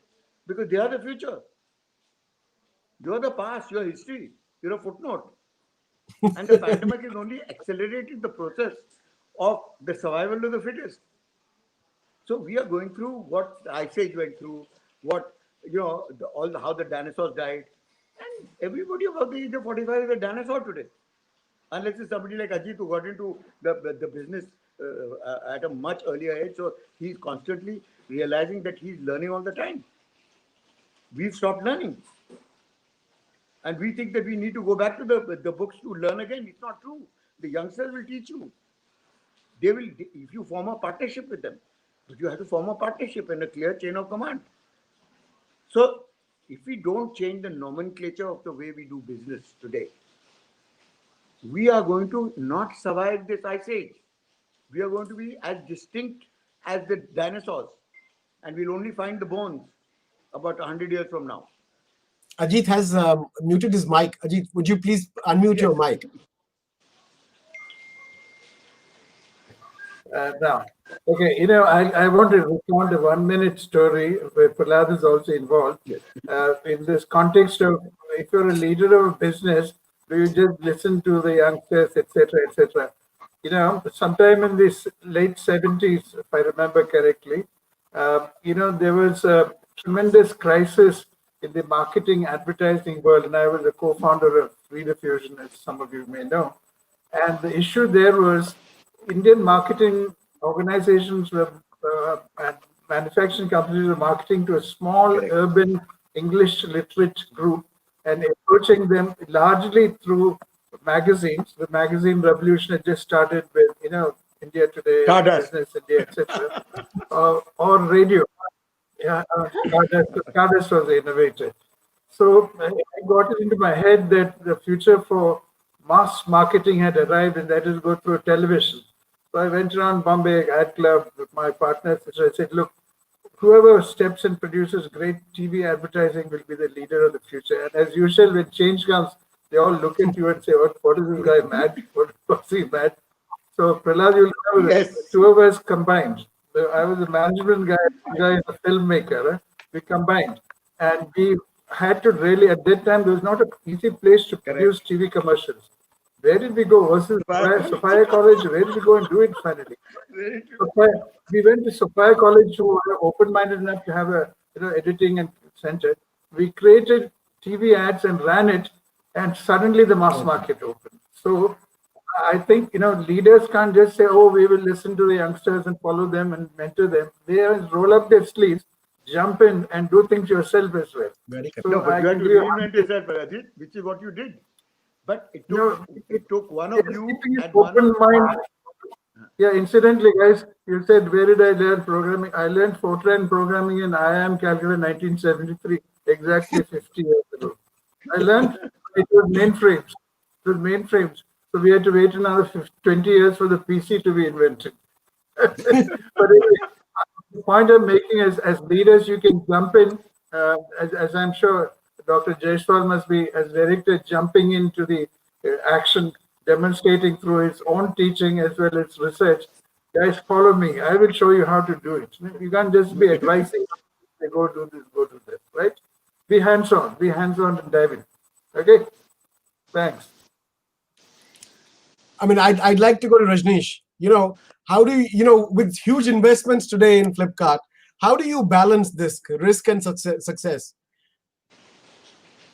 Because they are the future. You are the past, you are history, you're a footnote. And the pandemic is only accelerating the process of the survival of the fittest. So we are going through what the Ice Age went through, what, how the dinosaurs died. And everybody above the age of 45 is a dinosaur today. Unless it's somebody like Ajit who got into the business at a much earlier age. So he's constantly realizing that he's learning all the time. We've stopped learning. And we think that we need to go back to the books to learn again. It's not true. The youngsters will teach you. They will, if you form a partnership with them. But you have to form a partnership and a clear chain of command. So if we don't change the nomenclature of the way we do business today, we are going to not survive this ice age. We are going to be as distinct as the dinosaurs. And we'll only find the bones about 100 years from now. Ajit has muted his mic. Ajit, would you please unmute your mic? Now, okay, I want to recount a 1-minute story where Prahlad is also involved. In this context of, if you're a leader of a business, do you just listen to the youngsters, etc., etc.? Sometime in this late 70s, if I remember correctly, there was a tremendous crisis in the marketing advertising world, and I was a co-founder of Rediffusion, as some of you may know. And the issue there was Indian marketing organizations were and manufacturing companies were marketing to a small urban English literate group and approaching them largely through magazines. The magazine revolution had just started with, India Today, Business India, etc., or radio. Yeah, Stardust was the innovator. So I got it into my head that the future for mass marketing had arrived, and that is go through television. So I went around Bombay Ad Club with my partners. So I said, look, whoever steps and produces great TV advertising will be the leader of the future. And as usual, when change comes, they all look at you and say, what is this guy mad? What was he mad? So Prahlad, you'll know that the two of us combined. I was a management guy is a filmmaker. We combined. And we had to really, at that time, there was not an easy place to produce TV commercials. Where did we go? Versus Sophia College, where did we go and do it finally? We went to Sophia College, who were open-minded enough to have a editing and center. We created TV ads and ran it, and suddenly the mass market opened. So I think leaders can't just say, "Oh, we will listen to the youngsters and follow them and mentor them." They roll up their sleeves, jump in, and do things yourself as well. So you have to reinvent yourself, Ajit, which is what you did. But it took one of you and open mind. Yeah, incidentally, guys, you said, where did I learn programming? I learned Fortran programming in IIM Calcutta 1973, exactly 50 years ago. I learned it was mainframes. So we had to wait another 20 years for the PC to be invented. But anyway, the point I'm making is, as leaders, you can jump in, as I'm sure Dr. Jaiswal must be, as director, jumping into the action, demonstrating through his own teaching as well as research. Guys, follow me. I will show you how to do it. You can't just be advising, go do this, right? Be hands-on and dive in. Okay? Thanks. I mean, I'd like to go to Rajneesh. How do you, with huge investments today in Flipkart, how do you balance this risk and success?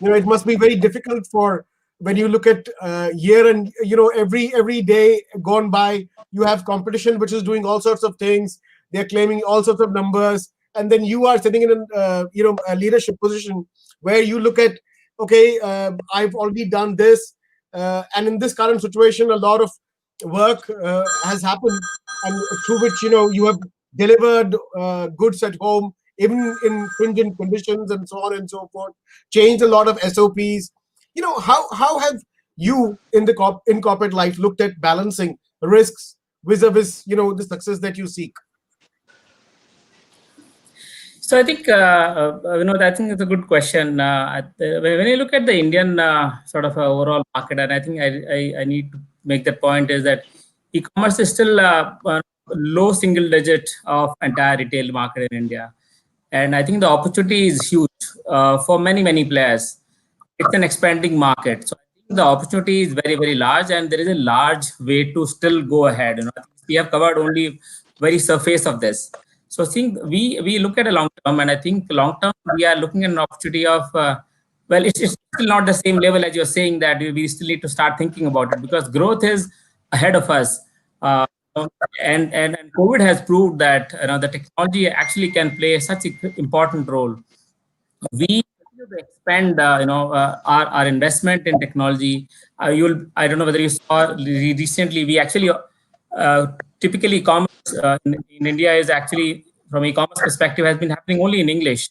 It must be very difficult for when you look at year and every day gone by, you have competition which is doing all sorts of things. They're claiming all sorts of numbers. and then you are sitting in a leadership position where you look at, okay, I've already done this, and in this current situation, a lot of work has happened, and through which you have delivered goods at home, even in stringent conditions and so on and so forth. Changed a lot of SOPs. How have you in corporate life looked at balancing risks vis-a-vis the success that you seek? So I think, I think it's a good question. When you look at the Indian sort of overall market, and I think I need to make that point, is that e-commerce is still low single digit of entire retail market in India. And I think the opportunity is huge for many players. It's an expanding market. So I think the opportunity is very large, and there is a large way to still go ahead. We have covered only very surface of this. So I think we look at a long term, and I think long term we are looking at an opportunity of it's still not the same level as you're saying, that we still need to start thinking about it, because growth is ahead of us. And COVID has proved that the technology actually can play such an important role. We continue to expand our investment in technology. I don't know whether you saw recently, we actually typically e-commerce in India is actually, from e-commerce perspective, has been happening only in English.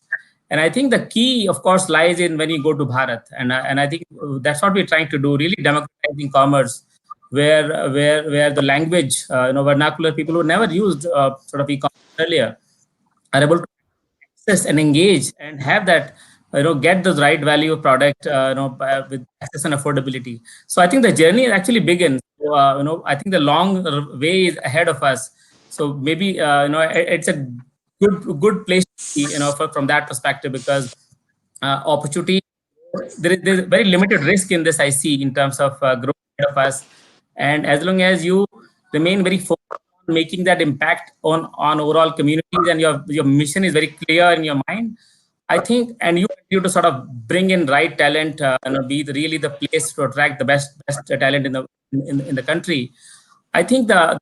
And I think the key, of course, lies in when you go to Bharat, and I think that's what we're trying to do, really democratizing commerce, where the language, vernacular, people who never used sort of e-commerce earlier are able to access and engage and have that, get the right value of product, with access and affordability. So I think the journey actually begins. I think the long way is ahead of us. So maybe it's a good place to be, from that perspective, because opportunity, there's very limited risk in this, I see, in terms of growth ahead of us. And as long as you remain very focused on making that impact on overall communities, and your mission is very clear in your mind, I think, and you continue to sort of bring in right talent, and be really the place to attract the best talent in the country. I think the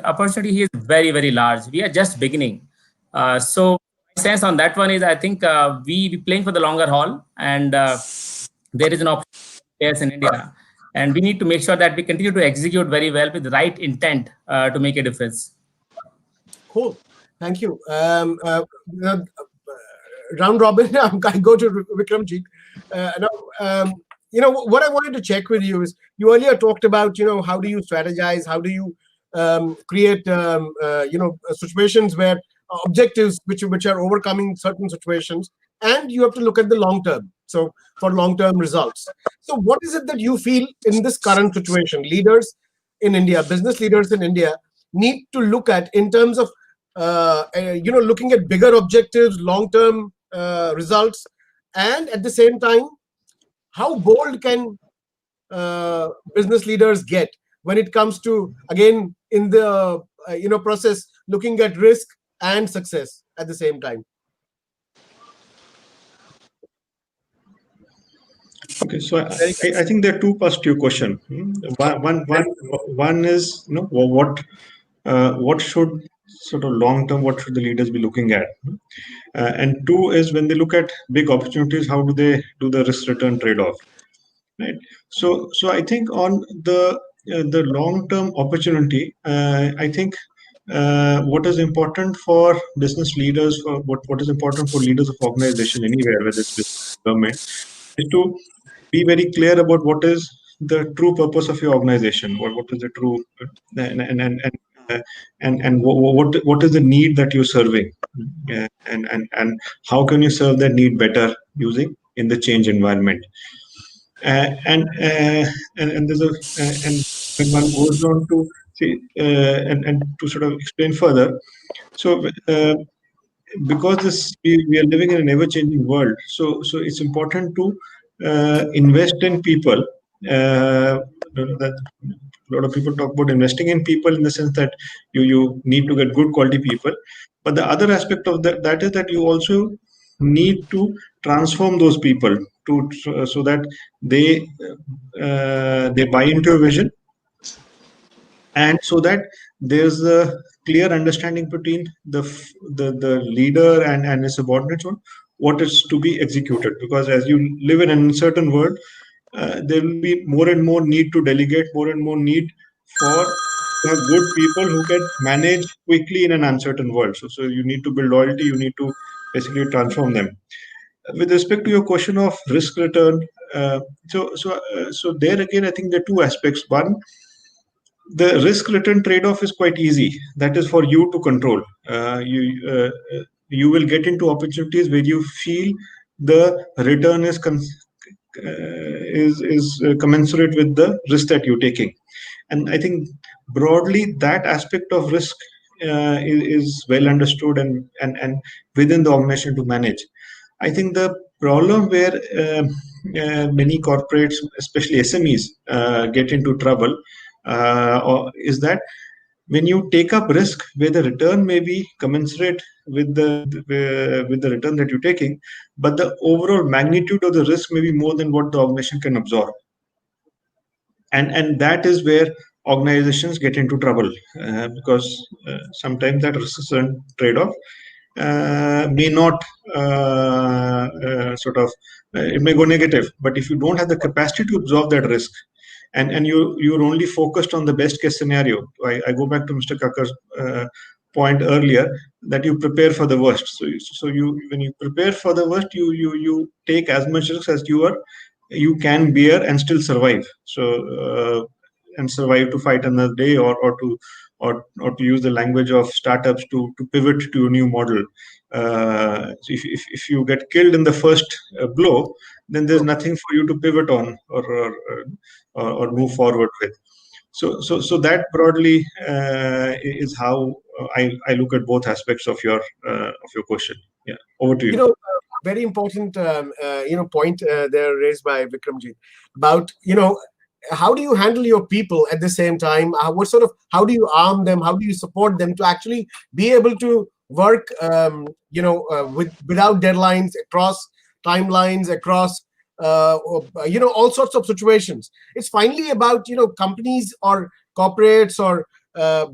opportunity here is very large. We are just beginning. So my sense on that one is, I think we be playing for the longer haul, and there is an opportunity in India, and we need to make sure that we continue to execute very well with the right intent to make a difference. Cool. Thank you. Round robin, I go to Vikramji. What I wanted to check with you is, you earlier talked about, how do you strategize? How do you create, situations where objectives which are overcoming certain situations, and you have to look at the long term. So for long-term results. So what is it that you feel in this current situation, leaders in India, business leaders in India, need to look at in terms of, looking at bigger objectives, long-term results, and at the same time, how bold can business leaders get when it comes to, again, in the process, looking at risk and success at the same time? Okay, so I think there are two parts to your question. One is, what should sort of long term, what should the leaders be looking at? And two is, when they look at big opportunities, how do they do the risk return trade off? Right. So I think on the long term opportunity, I think what is important for business leaders, for what is important for leaders of organization anywhere, whether it's business, government, is to be very clear about what is the true purpose of your organization, what is the true and what is the need that you're serving, and how can you serve that need better using in the change environment. And there's and when one goes on to see and to sort of explain further, so because we are living in an ever-changing world, so it's important to invest in people. That a lot of people talk about investing in people, in the sense that you need to get good quality people, but the other aspect of that is that you also need to transform those people so that they buy into your vision, and so that there's a clear understanding between the leader and his subordinates on what is to be executed. Because as you live in an uncertain world, there will be more and more need to delegate, more and more need for good people who can manage quickly in an uncertain world. So you need to build loyalty, you need to basically transform them. With respect to your question of risk return, so there again, I think there are two aspects. One, the risk return trade-off is quite easy. That is for you to control. You will get into opportunities where you feel the return is commensurate with the risk that you're taking. And I think broadly that aspect of risk is well understood and within the organization to manage. I think the problem where many corporates, especially SMEs, get into trouble is that when you take up risk where the return may be commensurate with the return that you're taking, but the overall magnitude of the risk may be more than what the organization can absorb, and that is where organizations get into trouble because sometimes that risk trade-off may not it may go negative. But if you don't have the capacity to absorb that risk, and you're only focused on the best case scenario, I go back to Mr. Kakkar's point earlier, that you prepare for the worst. So you when you prepare for the worst, you take as much risk as you can bear and still survive. So and survive to fight another day, or to use the language of startups, to pivot to a new model. So if you get killed in the first blow, then there's nothing for you to pivot on or move forward with. So that broadly is how I look at both aspects of your question. Yeah, over to you. Very important point there raised by Vikramjit about how do you handle your people at the same time? How do you arm them? How do you support them to actually be able to work without deadlines, across timelines, across all sorts of situations? It's finally about companies or corporates or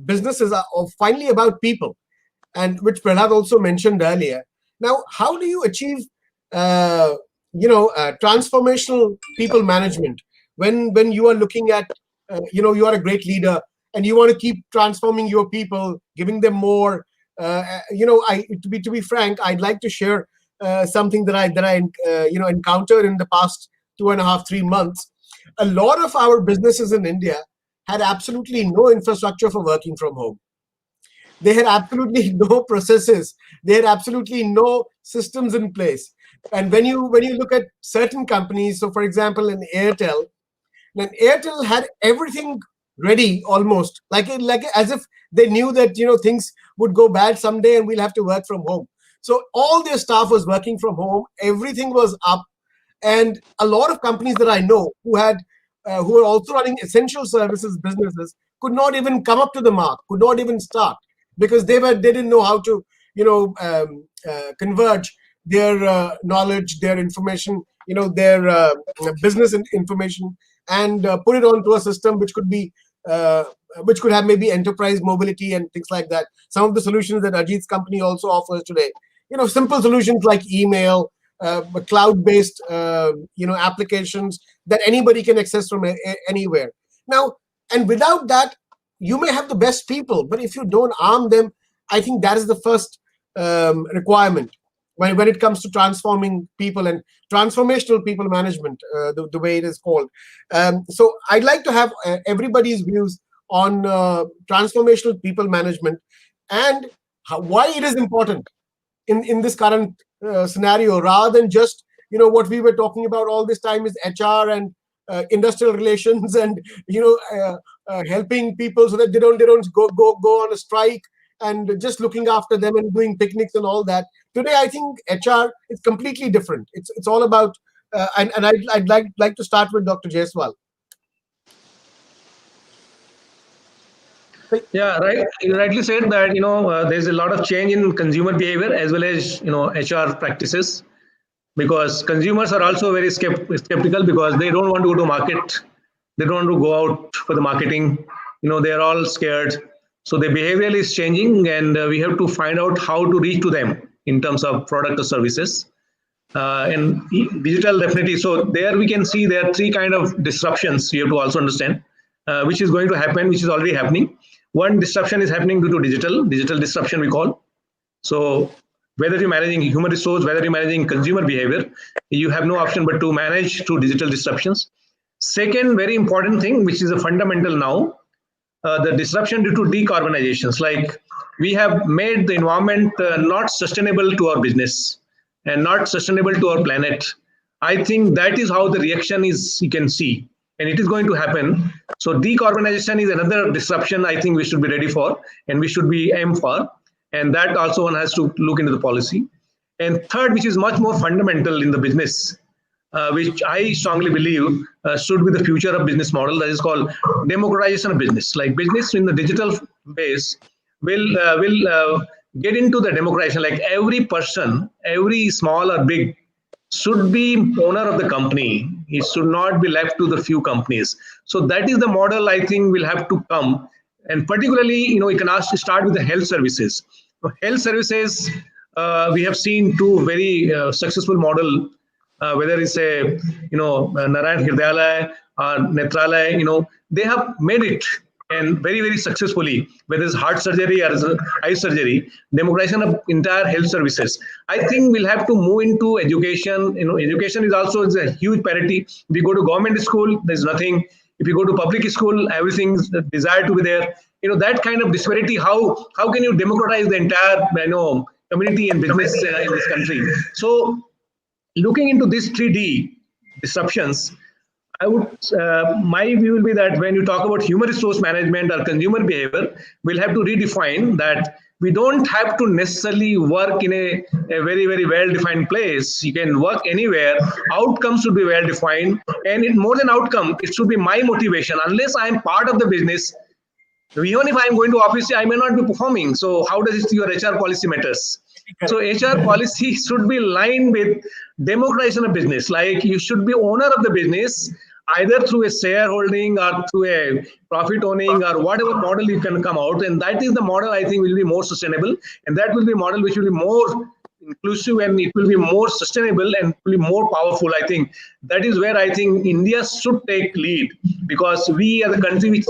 businesses are finally about people, and which Prahlad also mentioned earlier. Now, how do you achieve transformational people management when you are looking at you are a great leader and you want to keep transforming your people, giving them more? To be frank, I'd like to share something that I encountered in the past 2.5-3 months. A lot of our businesses in India had absolutely no infrastructure for working from home. They had absolutely no processes. They had absolutely no systems in place. And when you look at certain companies, so for example, in Airtel, then Airtel had everything ready almost, like as if they knew that things would go bad someday and we'll have to work from home. So all their staff was working from home. Everything was up, and a lot of companies that I know who were also running essential services businesses could not even come up to the mark, could not even start, because they didn't know how to converge their knowledge, their information, their business information, and put it onto a system which could have maybe enterprise mobility and things like that. Some of the solutions that Ajit's company also offers today, simple solutions like email, cloud-based applications that anybody can access from anywhere. Now, and without that, you may have the best people, but if you don't arm them, I think that is the first requirement when it comes to transforming people and transformational people management, the way it is called. So I'd like to have everybody's views on transformational people management and why it is important in this current scenario, rather than just what we were talking about all this time is HR and industrial relations and helping people so that they don't go on a strike and just looking after them and doing picnics and all that. Today, I think HR is completely different. It's all about and I'd like to start with Dr. Jaiswal. Yeah, right. You rightly said that there's a lot of change in consumer behavior as well as HR practices, because consumers are also very skeptical because they don't want to go to market, they don't want to go out for the marketing, they're all scared. So the behavioral is changing, and we have to find out how to reach to them in terms of product or services. And digital definitely. So there we can see there are three kind of disruptions you have to also understand, which is going to happen, which is already happening. One disruption is happening due to digital disruption we call. So whether you're managing human resource, whether you're managing consumer behavior, you have no option but to manage through digital disruptions. Second, very important thing, which is a fundamental now, the disruption due to decarbonizations. Like we have made the environment not sustainable to our business and not sustainable to our planet. I think that is how the reaction is, you can see, and it is going to happen. So decarbonization is another disruption I think we should be ready for and we should be aim for. And that also one has to look into the policy. And third, which is much more fundamental in the business, which I strongly believe should be the future of business model, that is called democratization of business. Like business in the digital base will get into the democratization. Like every person, every small or big, should be owner of the company. It should not be left to the few companies. So that is the model I think will have to come. And particularly, you can start with the health services. So health services, we have seen two very successful model, whether it's a Narayan Hridayalaya or Netralaya, they have made it and very, very successfully, whether it's heart surgery or eye surgery, democratization of entire health services. I think we'll have to move into education. Education is also a huge parity. If you go to government school, there's nothing. If you go to public school, everything's desired to be there. That kind of disparity, how can you democratize the entire community and business in this country? So looking into these 3D disruptions, I would, my view will be that when you talk about human resource management or consumer behavior, we'll have to redefine that we don't have to necessarily work in a very, very well-defined place. You can work anywhere. Outcomes should be well-defined. And more than outcome, it should be my motivation. Unless I'm part of the business, even if I'm going to office, I may not be performing. So how does it, your HR policy matters? So HR policy should be aligned with democratization of business. Like you should be owner of the business, either through a shareholding or through a profit owning or whatever model you can come out. And that is the model I think will be more sustainable. And that will be a model which will be more inclusive and it will be more sustainable and will be more powerful. I think that is where I think India should take lead, because we as a country which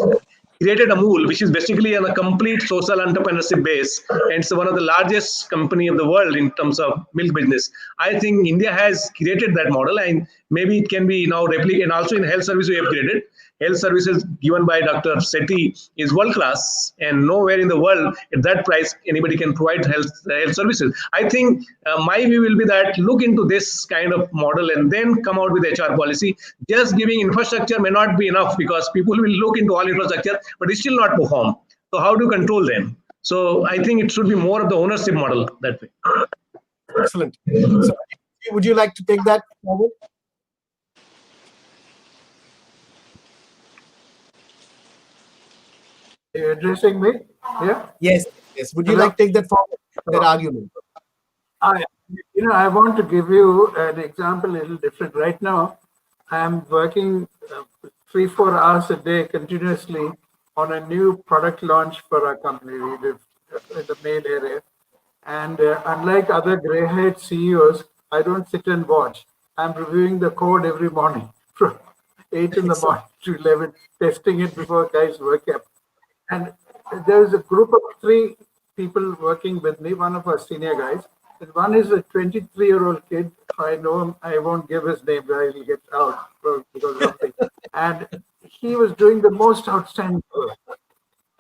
created Amul, which is basically on a complete social entrepreneurship base, and it's one of the largest company of the world in terms of milk business. I think India has created that model, and maybe it can be now replicated. And also in health service, we have created health services given by Dr. Sethi is world class, and nowhere in the world at that price anybody can provide health services. I think my view will be that look into this kind of model and then come out with HR policy. Just giving infrastructure may not be enough, because people will look into all infrastructure but still not perform. So how do you control them? So I think it should be more of the ownership model that way. Excellent. So, would you like to take that forward? Are you addressing me? Yeah. Yes. Would you like to take that forward? That argument. I want to give you an example a little different. Right now, I'm working 3-4 hours a day continuously on a new product launch for our company. We live in the main area. And unlike other gray-haired CEOs, I don't sit and watch. I'm reviewing the code every morning from 8 in the morning to 11, testing it before guys wake up. And there's a group of 3 people working with me, one of our senior guys. And one is a 23-year-old kid. I know him. I won't give his name, but he'll get out because of something. And he was doing the most outstanding work.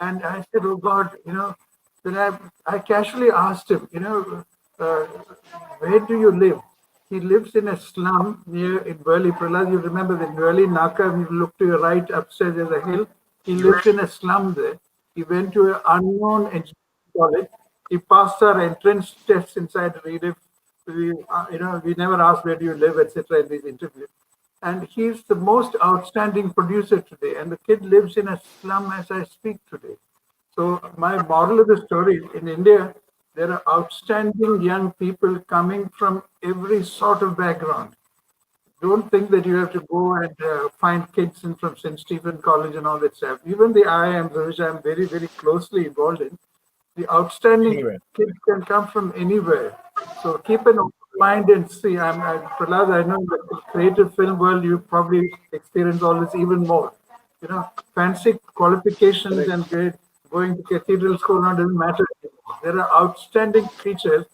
And I said, oh God, then I casually asked him, where do you live? He lives in a slum near in Burli. Prahlad, you remember the Burli Naka, you look to your right, upstairs there's a hill. He lives in a slum there. He went to an unknown engineering college. He passed our entrance tests inside Rediff. We never asked where do you live, etc. in these interviews. And he's the most outstanding producer today. And the kid lives in a slum as I speak today. So my moral of the story, in India, there are outstanding young people coming from every sort of background. don't think that you have to go and find kids from St. Stephen College and all that stuff. Even the IIMs, which I'm very, very closely involved in, the outstanding Anywhere. kids can come from anywhere. So keep an open mind and see. Prahlad, I know in the creative film world, you probably experience all this even more. You know, fancy qualifications Correct. and going to cathedral school now doesn't matter anymore. There are outstanding teachers.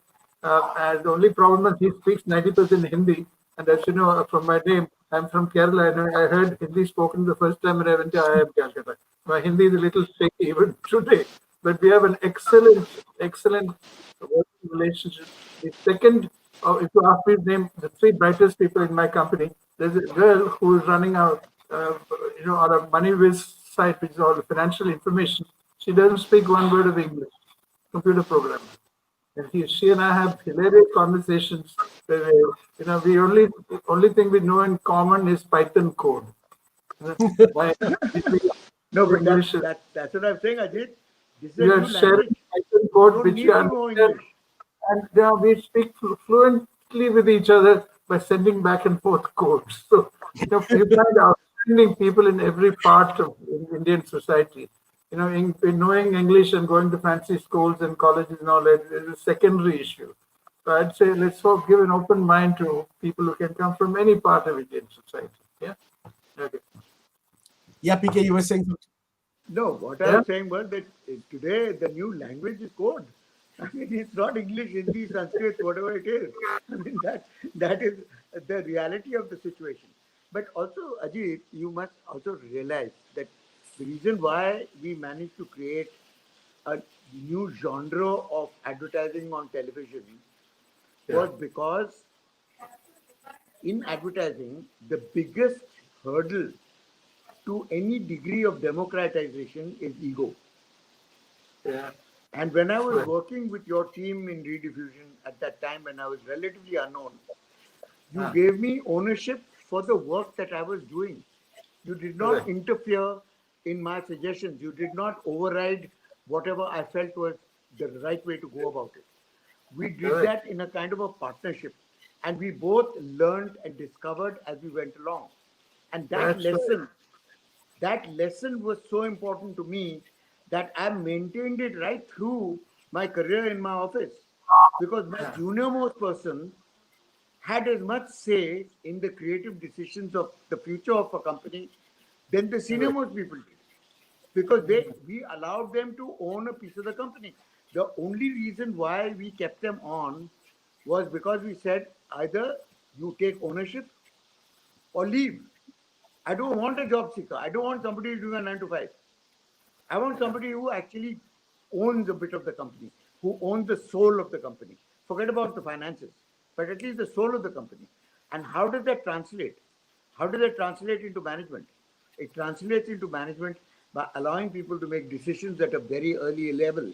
And the only problem is he speaks 90% Hindi. And as you know from my name, I'm from Kerala. And I heard Hindi spoken the first time when I went to IIM Calcutta. My Hindi is a little shaky even today. But we have an excellent working relationship. The second, if you ask me to name the three brightest people in my company, there's a girl who is running our MoneyWiz site, which is all the financial information. She doesn't speak one word of English, computer programmer. And she and I have hilarious conversations. Where we only thing we know in common is Python code. Why No, but English that's what I'm saying, Ajit. This is a we are new sharing language. Python You code don't which need we to know understand, English. and we speak fluently with each other by sending back and forth codes. So you find outstanding people in every part of Indian society. In knowing English and going to fancy schools and colleges and all that is a secondary issue. So I'd say let's give an open mind to people who can come from any part of Indian society. Yeah. Okay. Yeah, PK, you were saying something. No, what I Yeah. was saying was that today the new language is code. I mean, it's not English, Hindi, Sanskrit, whatever it is. I mean, that is the reality of the situation. But also, Ajit, you must also realize that the reason why we managed to create a new genre of advertising on television was because in advertising, the biggest hurdle to any degree of democratization is ego. Yeah. And when I was Right. working with your team in rediffusion at that time when I was relatively unknown, you Ah. gave me ownership for the work that I was doing. You did not Correct. interfere in my suggestions. You did not override whatever I felt was the right way to go about it. We did Correct. that in a kind of a partnership. And we both learned and discovered as we went along. And That's right. that lesson was so important to me that I maintained it right through my career in my office because my junior most person had as much say in the creative decisions of the future of a company than the senior most people did because we allowed them to own a piece of the company. The only reason why we kept them on was because we said either you take ownership or leave. I don't want a job seeker. I don't want somebody doing a 9 to 5. I want somebody who actually owns a bit of the company, who owns the soul of the company. Forget about the finances, but at least the soul of the company. And how does that translate? How does that translate into management? It translates into management by allowing people to make decisions at a very early level.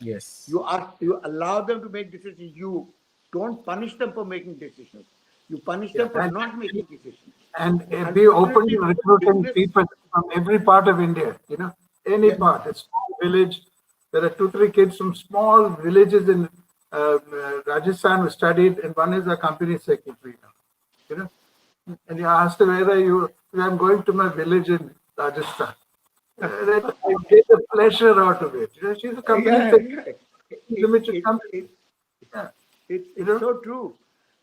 Yes. You allow them to make decisions. You don't punish them for making decisions. You punish Yeah. them for not making decisions. And be open Unfortunately, to recruiting business, people from every part of India, any yeah, part, a small village. There are 2, 3 kids from small villages in Rajasthan who studied, and one is a company secretary now. And you asked her, where are you? I'm going to my village in Rajasthan. I get the pleasure out of it. She's a company yeah, secretary, yeah. limited company. Yeah. It's so true.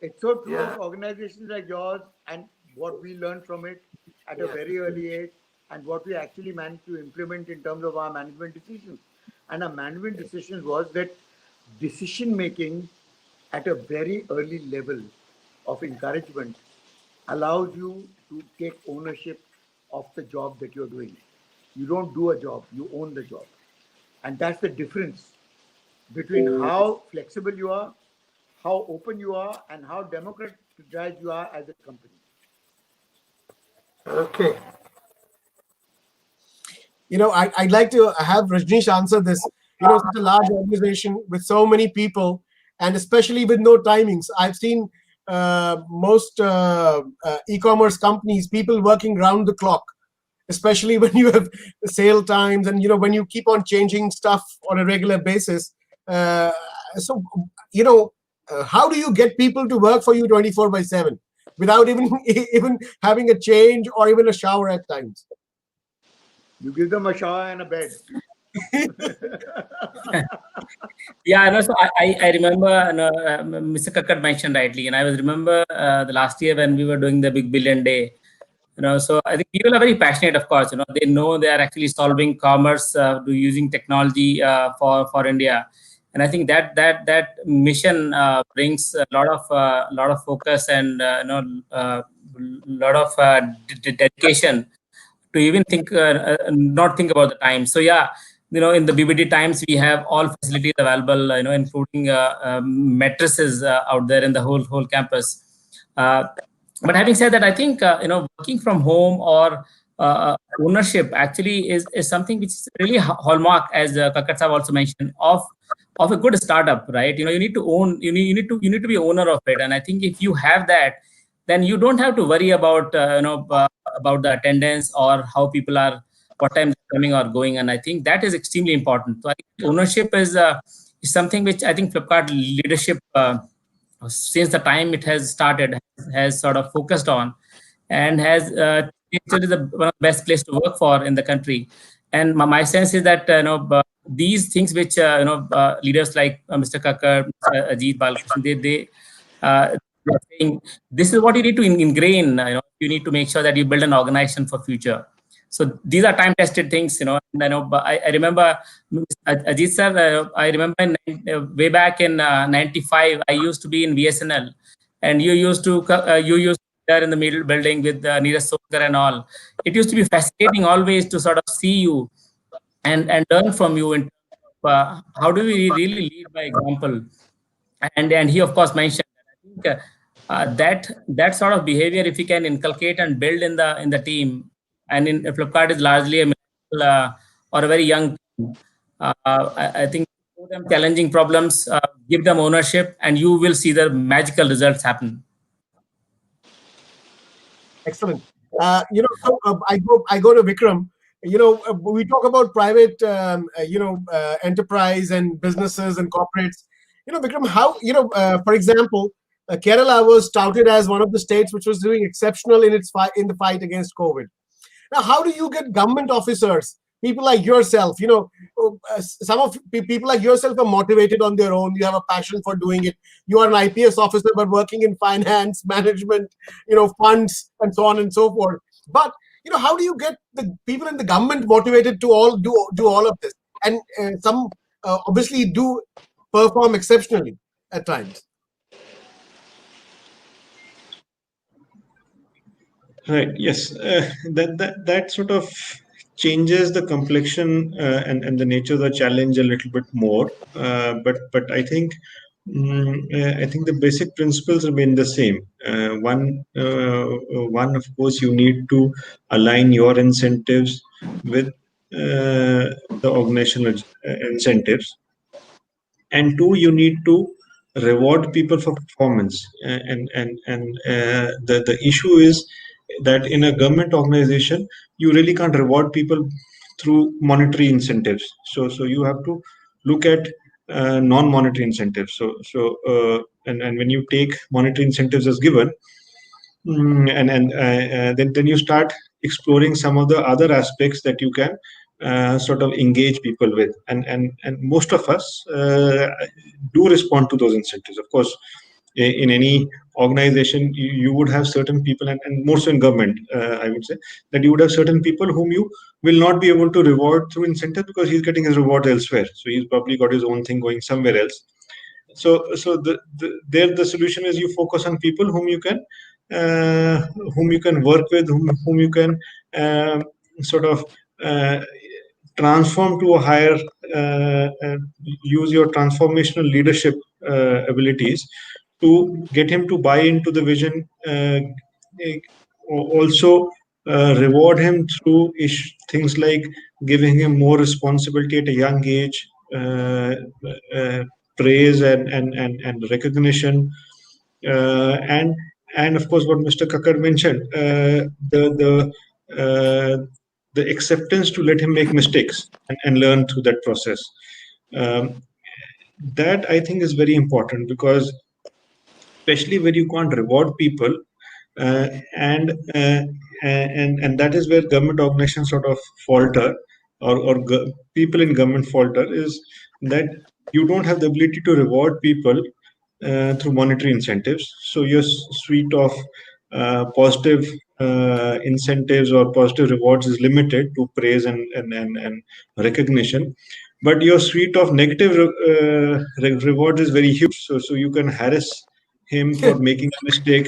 It's so true Yeah. of organizations like yours and what we learned from it at a Yeah. very early age and what we actually managed to implement in terms of our management decisions. And our management decisions was that decision making at a very early level of encouragement allows you to take ownership of the job that you're doing. You don't do a job, you own the job. And that's the difference between how flexible you are, how open you are, and how democratized you are as a company. Okay. I'd like to have Rajneesh answer this. Such a large organization with so many people, and especially with no timings. I've seen most e-commerce companies, people working round the clock, especially when you have sale times and when you keep on changing stuff on a regular basis. So how do you get people to work for you 24/7? without even even having a change or even a shower at times. You give them a shower and a bed. Yeah, no, so I remember, Mr. Kakkad mentioned rightly, and I was remember the last year when we were doing the Big Billion Day. So I think people are very passionate. Of course, they know they are actually solving commerce, using technology for India, and I think that mission brings a lot of focus and lot of dedication to even think, not think about the time. So yeah, in the BBD times we have all facilities available, including mattresses out there in the whole campus. Uh, but having said that, I think working from home or ownership actually is something which is really hallmark, as Kakkad Saab also mentioned, of a good startup, right? You need to own, you need to be owner of it, and I think if you have that, then you don't have to worry about about the attendance or how people are, what time they're coming or going, and I think that is extremely important. So I think ownership is something which I think Flipkart leadership, since the time it has started, has sort of focused on, and has it is one of the best place to work for in the country. And my sense is that these things which leaders like Mr. Kakkar, Mr. Ajit Balakrishnan, they are saying, this is what you need to ingrain. You need to make sure that you build an organization for future. So these are time tested things. And but I remember Ajit sir. I remember way back in '95, I used to be in VSNL, and you used to be there in the middle building with Neeraj Sokar and all. It used to be fascinating always to sort of see you and learn from you in terms of, how do we really lead by example. And he of course mentioned that. I think that sort of behavior, if we can inculcate and build in the team, and in Flipkart is largely a millennial, or a very young team. I think show them challenging problems, give them ownership, and you will see the magical results happen. Excellent. I go to Vikram. We talk about private, enterprise and businesses and corporates. Vikram, how for example, Kerala was touted as one of the states which was doing exceptional in its in the fight against COVID. Now, how do you get government officers, people like yourself? Some of people like yourself are motivated on their own. You have a passion for doing it. You are an IPS officer, but working in finance, management, funds, and so on and so forth. But how do you get the people in the government motivated to all do all of this? And some obviously do perform exceptionally at times. Right. Yes. That sort of changes the complexion and the nature of the challenge a little bit more. But I think the basic principles remain the same. One, of course, you need to align your incentives with the organizational incentives, and two, you need to reward people for performance. The issue is that in a government organization, you really can't reward people through monetary incentives. So you have to look at non-monetary incentives. And when you take monetary incentives as given, then you start exploring some of the other aspects that you can sort of engage people with, and most of us do respond to those incentives. Of course, in any organization, you would have certain people, and more so in government, I would say, that you would have certain people whom you will not be able to reward through incentive because he's getting his reward elsewhere. So he's probably got his own thing going somewhere else. So the solution is you focus on people whom you can work with, whom you can sort of transform to a higher, use your transformational leadership abilities to get him to buy into the vision. Also reward him through things like giving him more responsibility at a young age, praise and recognition, and of course what Mr. Kakkar mentioned, the acceptance to let him make mistakes and learn through that process. That I think is very important, because especially where you can't reward people, uh, and uh, and that is where government organizations sort of falter, or people in government falter, is that you don't have the ability to reward people through monetary incentives. So your suite of positive incentives or positive rewards is limited to praise and recognition, but your suite of negative rewards is very huge. So you can harass him for making a mistake.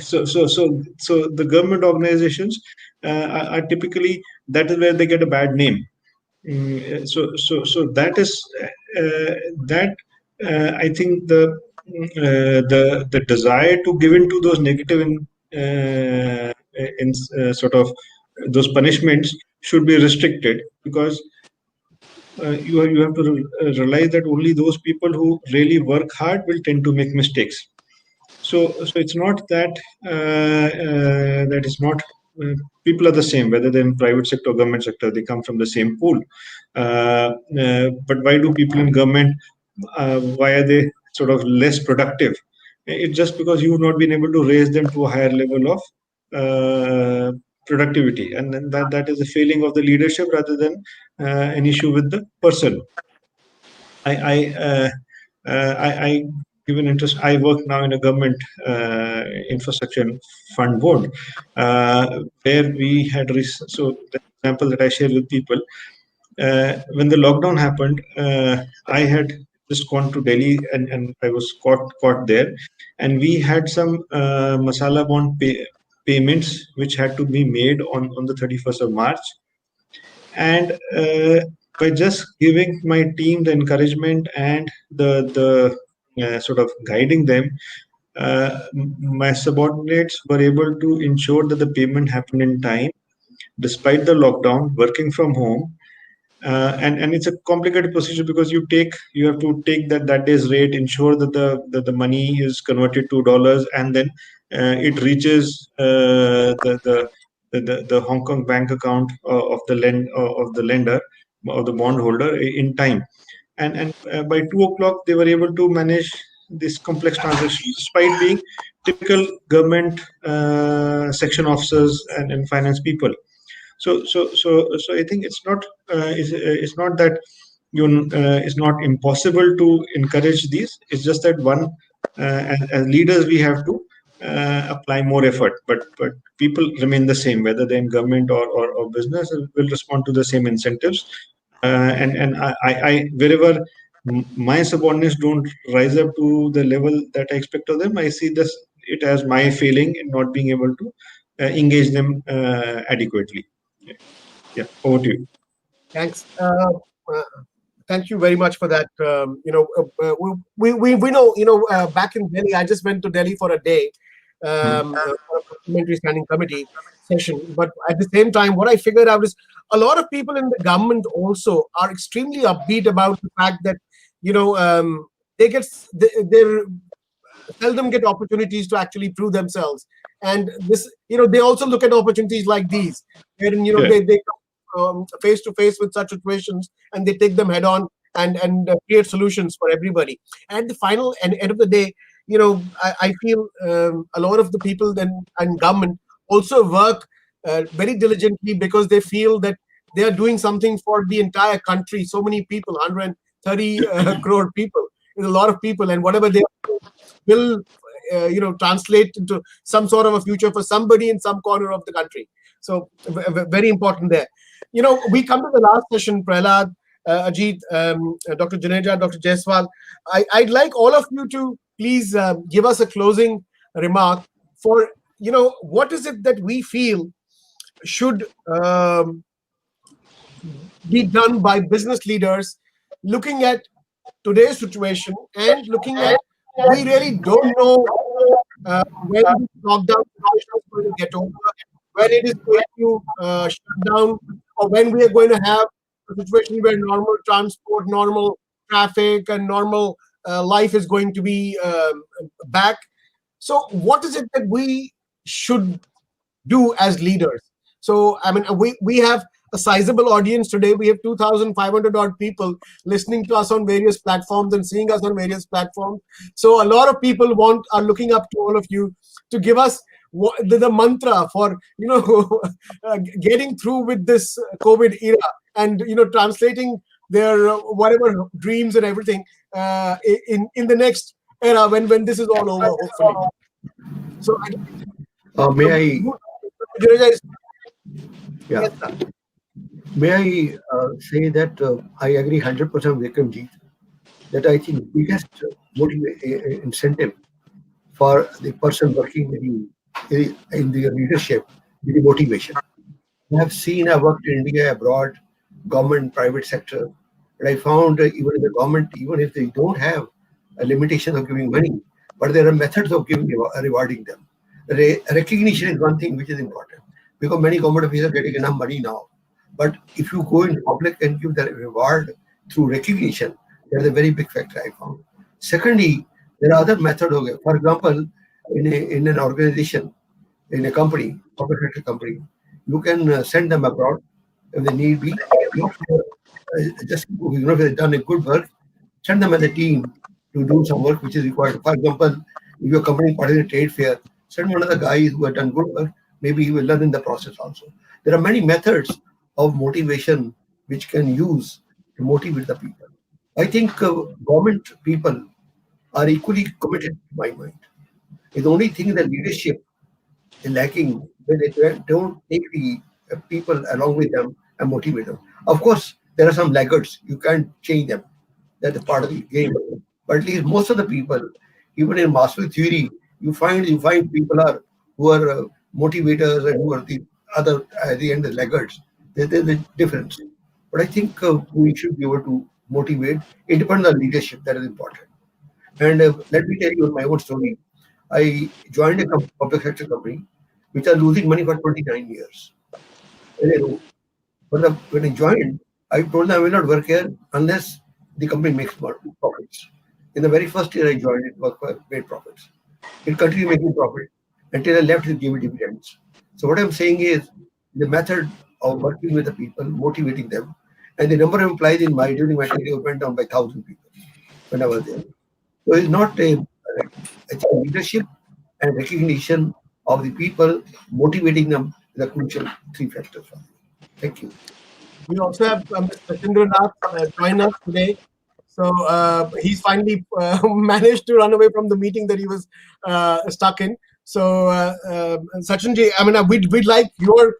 So the government organizations are typically, that is where they get a bad name. So that is that I think the desire to give in to those negative sort of those punishments should be restricted, because you have to realize that only those people who really work hard will tend to make mistakes. So it's not that that is not people are the same, whether they're in private sector or government sector. They come from the same pool. But why do people in government, why are they sort of less productive? It's just because you've not been able to raise them to a higher level of productivity, and then that is a failing of the leadership rather than an issue with the person. I give an interest. I work now in a government infrastructure and fund board, where we had so the example that I share with people, when the lockdown happened, I had just gone to Delhi, and I was caught there, and we had some masala bond payments which had to be made on the 31st of March. And by just giving my team the encouragement and the sort of guiding them, my subordinates were able to ensure that the payment happened in time, despite the lockdown, working from home. And it's a complicated procedure, because you have to take that day's rate, ensure that the money is converted to dollars, and then it reaches the Hong Kong bank account of the lender or the bondholder in time. And by 2 o'clock they were able to manage this complex transaction, despite being typical government section officers and finance people. So I think it's not that it's not impossible to encourage these. It's just that as leaders we have to apply more effort. But people remain the same, whether they're in government or business, will respond to the same incentives. And I wherever my subordinates don't rise up to the level that I expect of them, I see it as my failing in not being able to engage them adequately. Yeah, over to you. Thanks. Thank you very much for that. We know, back in Delhi, I just went to Delhi for a day, for a parliamentary standing committee session. But at the same time, what I figured out is a lot of people in the government also are extremely upbeat about the fact that, they seldom get opportunities to actually prove themselves. And this, they also look at opportunities like these, wherein, they come face to face with such situations, and they take them head on and create solutions for everybody. And at the final and end of the day, I feel a lot of the people and government also work very diligently, because they feel that they are doing something for the entire country. So many people, 130 crore people, is a lot of people, and whatever they will translate into some sort of a future for somebody in some corner of the country. So very important there. We come to the last session, Prahlad, Ajit, Dr. Juneja, Dr. Jaiswal. I'd like all of you to please give us a closing remark for, what is it that we feel should be done by business leaders, looking at today's situation and looking at, we really don't know when this lockdown situation is going to get over, when it is going to shut down, or when we are going to have a situation where normal transport, normal traffic, and normal life is going to be back. So what is it that we should do as leaders? So, I mean, we have a sizable audience today. We have 2,500 odd people listening to us on various platforms and seeing us on various platforms. So a lot of people are looking up to all of you. to give us the mantra for getting through with this COVID era, and translating their whatever dreams and everything in the next era when this is all over, hopefully. So May I? Juneja is- Yeah. yes, sir. May I say that I agree 100% with Vikramjit that I think biggest incentive for the person working with you in the leadership is the motivation. I have seen, I worked in India, abroad, government, private sector, and I found even in the government, even if they don't have a limitation of giving money, but there are methods of giving rewarding them. Recognition is one thing which is important because many government officials are getting enough money now. But if you go into public and give the reward through recognition, there's a very big factor I found. Secondly, there are other methods. For example, in an organization, in a company, public sector company, you can send them abroad if they need be. Not for, just if they've done a good work, send them as a team to do some work which is required. For example, if your company participates in a trade fair, send one of the guys who have done good work. Maybe he will learn in the process also. There are many methods of motivation which can use to motivate the people. I think government people are equally committed to my mind. The only thing that leadership is lacking when they don't take the people along with them and motivate them. Of course, there are some laggards. You can't change them. That's a part of the game. But at least most of the people, even in mastery theory, you find people are who are motivators and who are the other at the end the laggards. There's a difference. But I think we should be able to motivate independent leadership. That is important. And let me tell you my own story. I joined a public sector company which are losing money for 29 years. In a row. But when I joined, I told them I will not work here unless the company makes more profits. In the very first year I joined, it was for made profits. It continued making profit until I left it gave me dividends. So what I'm saying is the method of working with the people, motivating them, and the number of employees in my during my career went down by 1,000 people when I was there. So it's not a I think leadership and recognition of the people, motivating them is a crucial three factors. Thank you. We also have Mr. Chindranath join us today. So he's finally managed to run away from the meeting that he was stuck in. So Sachinji, I mean, we'd like your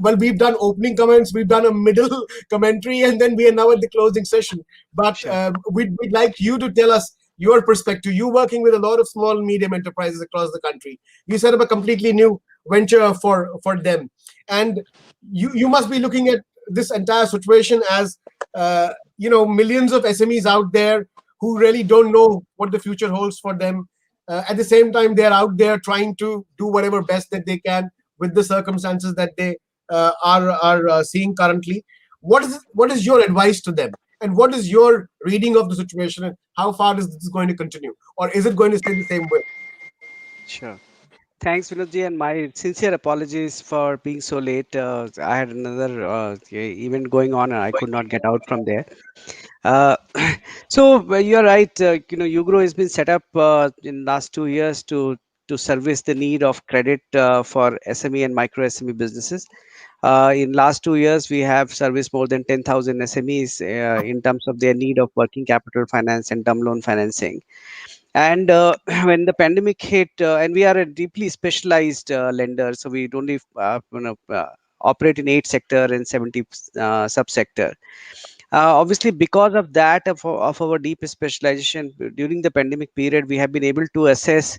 well, we've done opening comments, we've done a middle commentary, and then we are now at the closing session. But Sure. we'd like you to tell us your perspective. You working with a lot of small, medium enterprises across the country. You set up a completely new venture for them, and you must be looking at this entire situation as millions of SMEs out there who really don't know what the future holds for them. At the same time, they're out there trying to do whatever best that they can with the circumstances that they are seeing currently. What is your advice to them, and what is your reading of the situation, and how far is this going to continue, or is it going to stay the same way? Sure. Thanks, Vinodji, and my sincere apologies for being so late. I had another event going on, and I could not get out from there. Uh, so you're right. Ugro has been set up in last 2 years to service the need of credit for SME and micro SME businesses. In last 2 years, we have serviced more than 10,000 SMEs in terms of their need of working capital finance and term loan financing. And when the pandemic hit, and we are a deeply specialized lender, so we only operate in 8 sector and 70 subsector. Obviously, because of that, of our deep specialization during the pandemic period, we have been able to assess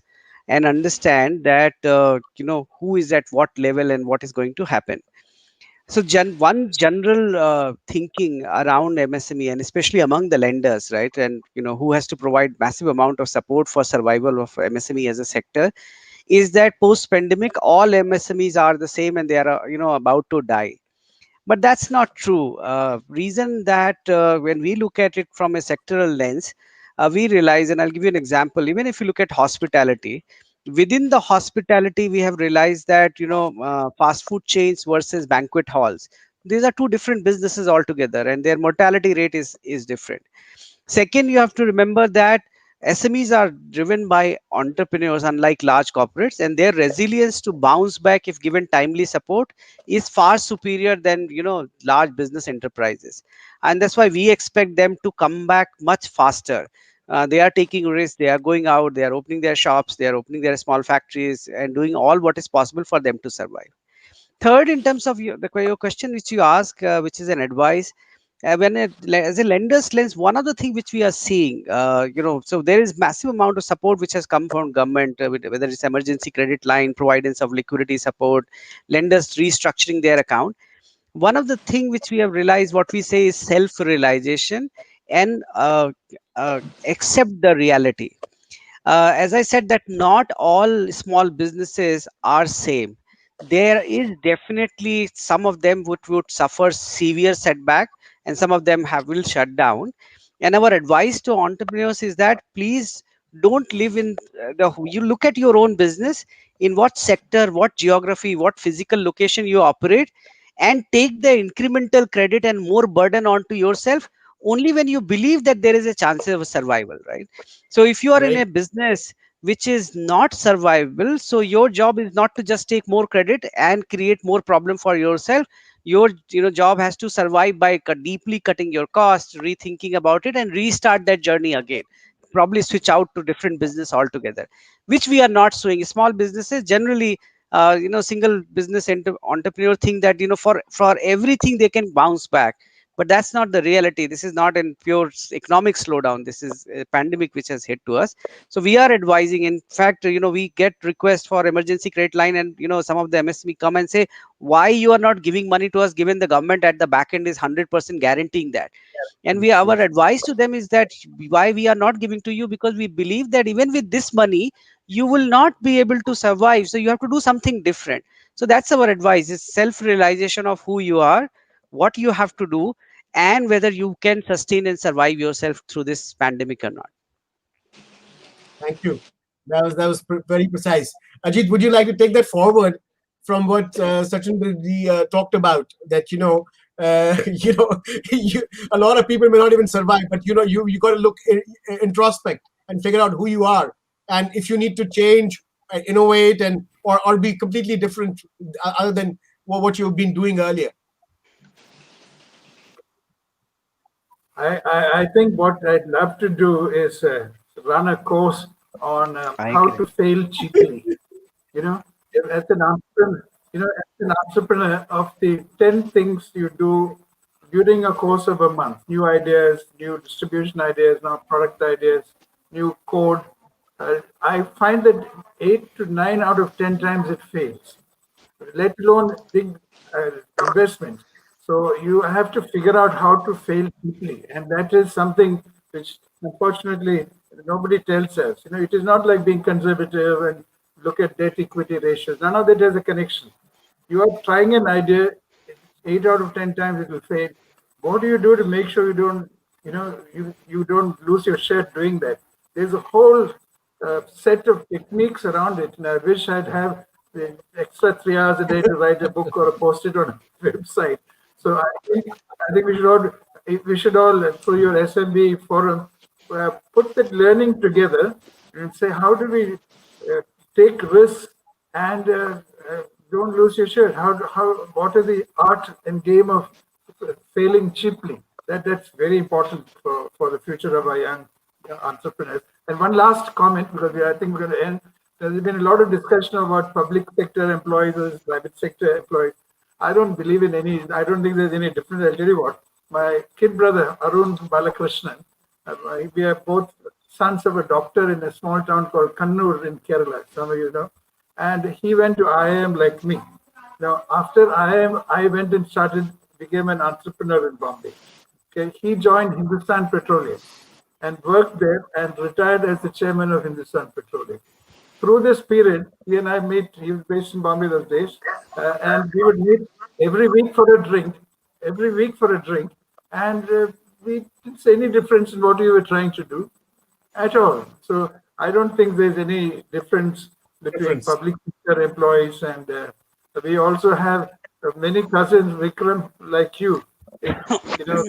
and understand that who is at what level and what is going to happen. So one general thinking around MSME, and especially among the lenders, right, and who has to provide massive amount of support for survival of MSME as a sector, is that post pandemic all MSMEs are the same and they are about to die. But that's not true. Reason that when we look at it from a sectoral lens, we realize, and I'll give you an example. Even if you look at hospitality, within the hospitality, we have realized that fast food chains versus banquet halls. These are two different businesses altogether, and their mortality rate is different. Second, you have to remember that SMEs are driven by entrepreneurs, unlike large corporates, and their resilience to bounce back if given timely support is far superior than large business enterprises. And that's why we expect them to come back much faster. They are taking risks. They are going out. They are opening their shops. They are opening their small factories and doing all what is possible for them to survive. Third, in terms of your question which you ask, which is an advice, as a lender's lens, one of the things which we are seeing, so there is massive amount of support which has come from government, whether it's emergency credit line, providence of liquidity support, lenders restructuring their account. One of the thing which we have realized, what we say is self realization, and accept the reality. As I said, that not all small businesses are same. There is definitely some of them would suffer severe setback, and some of them have will shut down. And our advice to entrepreneurs is that please don't live in you look at your own business, in what sector, what geography, what physical location you operate, and take the incremental credit and more burden onto yourself only when you believe that there is a chance of survival, right? So if you are in Right. a business which is not survivable, so your job is not to just take more credit and create more problem for yourself. Your job has to survive by deeply cutting your costs, rethinking about it, and restart that journey again. Probably switch out to different business altogether, which we are not doing. Small businesses generally, single business entrepreneur think that for everything they can bounce back, but that's not the reality. This is not in pure economic slowdown. This is a pandemic which has hit to us. So we are advising, in fact, we get requests for emergency credit line, and some of the MSME come and say, why you are not giving money to us given the government at the back end is 100% guaranteeing that. And our Yes. advice to them is that why we are not giving to you, because we believe that even with this money you will not be able to survive, so you have to do something different. So that's our advice, is self realization of who you are, what you have to do, and whether you can sustain and survive yourself through this pandemic or not. Thank you. That was very precise. Ajit, would you like to take that forward from what Sachin Bedi, talked about? That you know, a lot of people may not even survive, but you got to look introspect and figure out who you are, and if you need to change, innovate, and or be completely different other than what you've been doing earlier. I think what I'd love to do is run a course on I how agree. to fail cheaply. You know, as an entrepreneur, of the 10 things you do during a course of a month, new ideas, new distribution ideas, now product ideas, new code, I find that 8 to 9 out of 10 times it fails, let alone big investments. So you have to figure out how to fail cheaply, and that is something which unfortunately nobody tells us. It is not like being conservative and look at debt equity ratios. None of that has a connection. You are trying an idea, 8 out of 10 times it will fail. What do you do to make sure you don't lose your shirt doing that? There's a whole set of techniques around it, and I wish I'd have the extra 3 hours a day to write a book or post it on a website. So I think we should all through your SMB forum put that learning together and say, how do we take risks and don't lose your shirt? What is the art and game of failing cheaply? That's very important for the future of our young entrepreneurs. And one last comment, because I think we're going to end. There's been a lot of discussion about public sector employees versus private sector employees. I don't believe in any. I don't think there's any difference. I'll tell you what. My kid brother Arun Balakrishnan, we are both sons of a doctor in a small town called Kannur in Kerala. Some of you know. And he went to IIM like me. Now, after IIM, I went and became an entrepreneur in Bombay. Okay, he joined Hindustan Petroleum and worked there and retired as the chairman of Hindustan Petroleum. Through this period, he and I meet. He was based in Bombay those days, and we would meet every week for a drink. And we didn't see any difference in what we were trying to do at all. So I don't think there's any difference between public sector employees, and we also have many cousins, Vikram, like you. People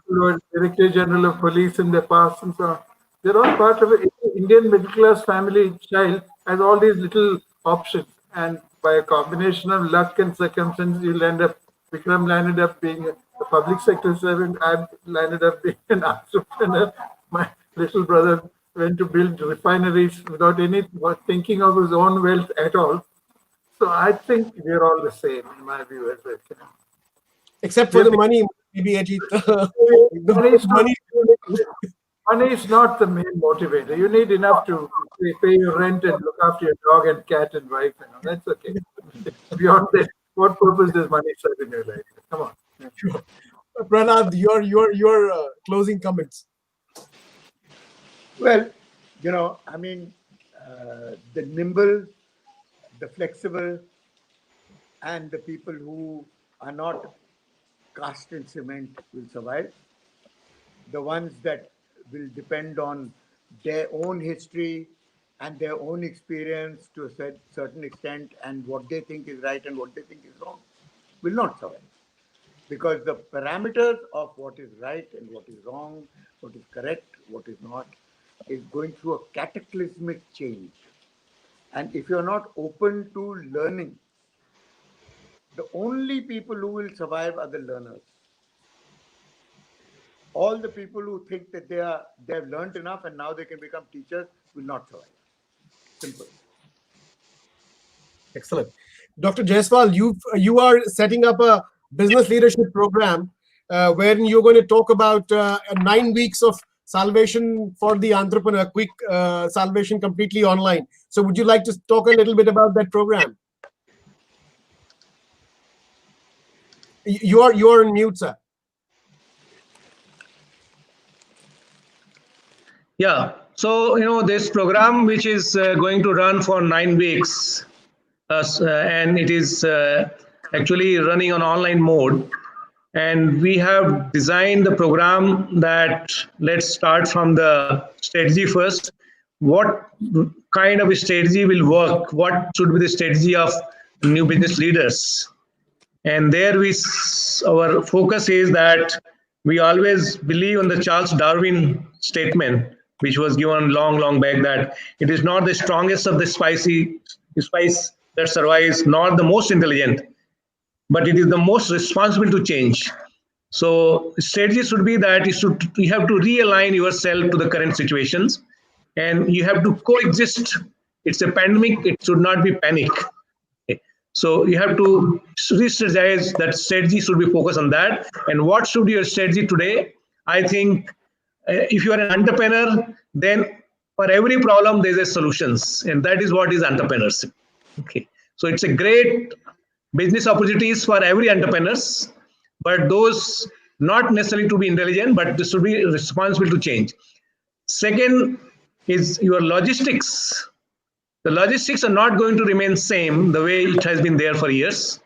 who are Director General of Police in the past and so on. They're all part of an Indian middle class family child has all these little options. And by a combination of luck and circumstances, you'll end up, Vikram landed up being a public sector servant. I've landed up being an entrepreneur. My little brother went to build refineries without any thinking of his own wealth at all. So I think we're all the same, in my view, as well. Except for the money, maybe Ajit. Money is not the main motivator. You need enough to pay your rent and look after your dog and cat and wife. That's okay. Beyond that, what purpose does money serve in your life? Come on. Sure. Pranad, your closing comments. Well, I mean, the nimble, the flexible, and the people who are not cast in cement will survive. The ones that will depend on their own history and their own experience to a certain extent, and what they think is right and what they think is wrong, will not survive. Because the parameters of what is right and what is wrong, what is correct, what is not, is going through a cataclysmic change. And if you're not open to learning, the only people who will survive are the learners. All the people who think that they have learned enough and now they can become teachers will not survive. Simple. Excellent. Dr. Jaiswal, you are setting up a business leadership program wherein you're going to talk about 9 weeks of salvation for the entrepreneur, quick salvation completely online. So would you like to talk a little bit about that program? You are on mute, sir. Yeah. So, this program, which is going to run for 9 weeks, and it is actually running on online mode. And we have designed the program that let's start from the strategy first. What kind of a strategy will work? What should be the strategy of new business leaders? And there our focus is that we always believe in the Charles Darwin statement, which was given long back, that it is not the strongest of the spice that survives, nor the most intelligent, but it is the most responsible to change. So strategy should be that you have to realign yourself to the current situations, and you have to coexist. It's a pandemic, it should not be panic. So you have to re-strategize. That strategy should be focused on that. And what should be your strategy today? I think if you are an entrepreneur, then for every problem there's a solutions, and that is what is entrepreneurship. Okay, so it's a great business opportunities for every entrepreneurs, but those not necessarily to be intelligent, but this should be responsible to change. Second is your logistics. The logistics are not going to remain same the way it has been there for years.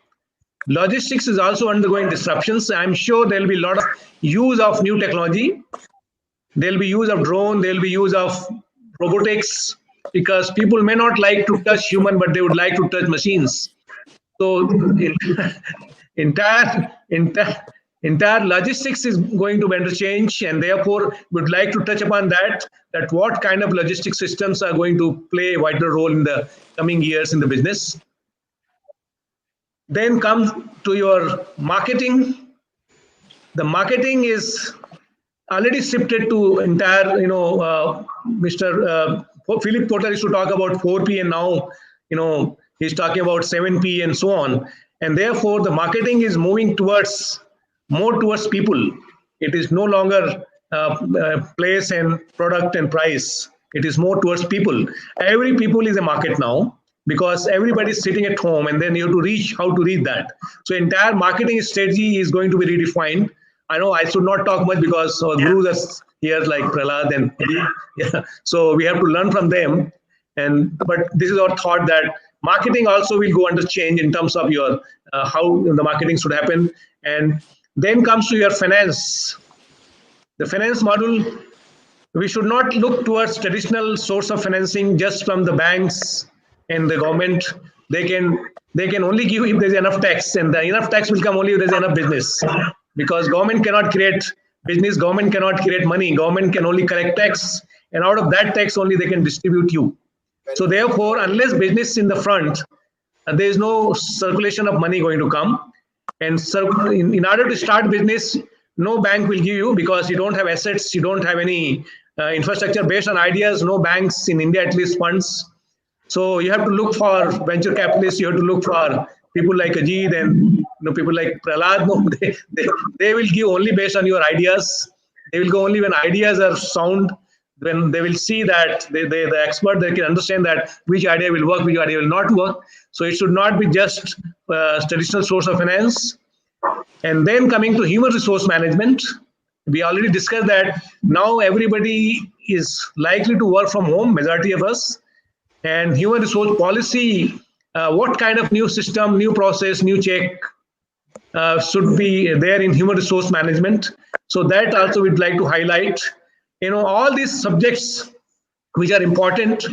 Logistics is also undergoing disruptions. I'm sure there will be a lot of use of new technology. There will be use of drone. There will be use of robotics, because people may not like to touch human, but they would like to touch machines. So entire logistics is going to interchange, and therefore would like to touch upon that what kind of logistic systems are going to play a vital role in the coming years in the business. Then comes to your marketing. The marketing is already shifted to entire, Mr. Philip Porter used to talk about 4P, and now, he's talking about 7P and so on. And therefore, the marketing is moving more towards people. It is no longer place and product and price. It is more towards people. Every people is a market now, because everybody is sitting at home, and then you have to how to read that. So entire marketing strategy is going to be redefined. I know I should not talk much because our gurus are here like Prahlad and yeah. So we have to learn from them. But this is our thought, that marketing also will go under change in terms of your how the marketing should happen. And then comes to your finance. The finance model, we should not look towards traditional source of financing just from the banks and the government. They can only give if there's enough tax, and the enough tax will come only if there's enough business. Because government cannot create business, government cannot create money, government can only collect tax. and out of that tax only they can distribute you. So therefore, unless business is in the front, there is no circulation of money going to come. And so in order to start business, no bank will give you, because you don't have assets, you don't have any infrastructure based on ideas. No banks in India at least funds. So you have to look for venture capitalists. You have to look for people like Ajit and people like Prahlad. No, they will give only based on your ideas. They will go only when ideas are sound. When they will see that the expert, they can understand that which idea will work, which idea will not work. So it should not be just traditional source of finance. And then coming to human resource management, we already discussed that now everybody is likely to work from home, majority of us. And human resource policy, what kind of new system, new process, new check should be there in human resource management. So that also we'd like to highlight. All these subjects which are important,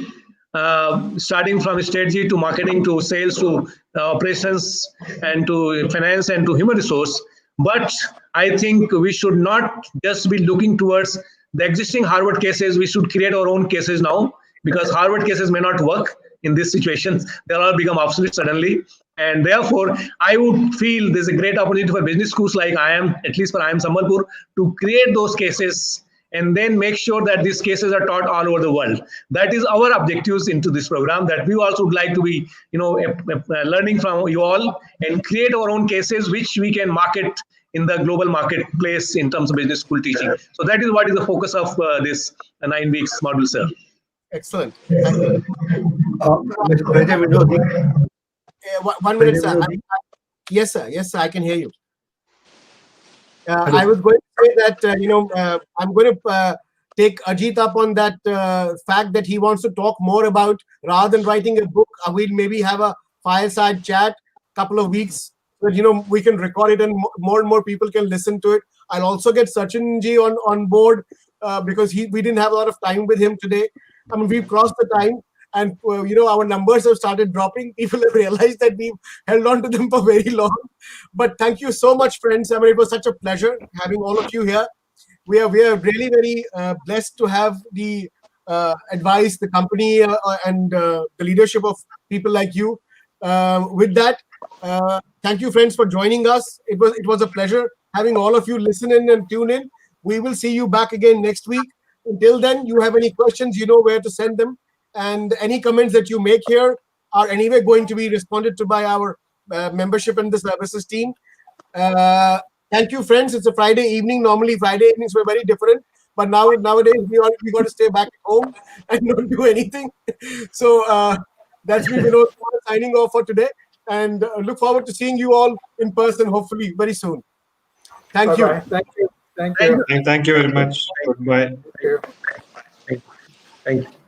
starting from strategy to marketing to sales to operations and to finance and to human resource. But I think we should not just be looking towards the existing Harvard cases. We should create our own cases now, because Harvard cases may not work in this situation. They'll all become obsolete suddenly. And therefore, I would feel there's a great opportunity for business schools like IIM, at least for IIM Sambalpur, to create those cases and then make sure that these cases are taught all over the world. That is our objectives into this program, that we also would like to be, learning from you all and create our own cases which we can market in the global marketplace in terms of business school teaching. So that is what is the focus of this 9 weeks module, sir. Excellent. Thank you. Mr. Vinodji. 1 minute, sir. Yes, sir. Yes, sir. I can hear you. I was going to say that, I'm going to take Ajit up on that fact that he wants to talk more about, rather than writing a book, we'll maybe have a fireside chat, couple of weeks, so that, we can record it and more and more people can listen to it. I'll also get Sachin ji on board because we didn't have a lot of time with him today. I mean, we've crossed the time. And, our numbers have started dropping. People have realized that we've held on to them for very long. But thank you so much, friends. I mean, it was such a pleasure having all of you here. We are really very blessed to have the advice, the company, and the leadership of people like you. With that, thank you, friends, for joining us. It was a pleasure having all of you listen in and tune in. We will see you back again next week. Until then, you have any questions, you know where to send them. And any comments that you make here are anyway going to be responded to by our membership and the services team. Thank you, friends. It's a Friday evening. Normally, Friday evenings were very different. But nowadays, we got to stay back at home and not do anything. So that's me, Vinod, signing off for today. And look forward to seeing you all in person, hopefully, very soon. Thank you. Thank you. Thank you. Thank you very much. Goodbye. Thank you. Thank you.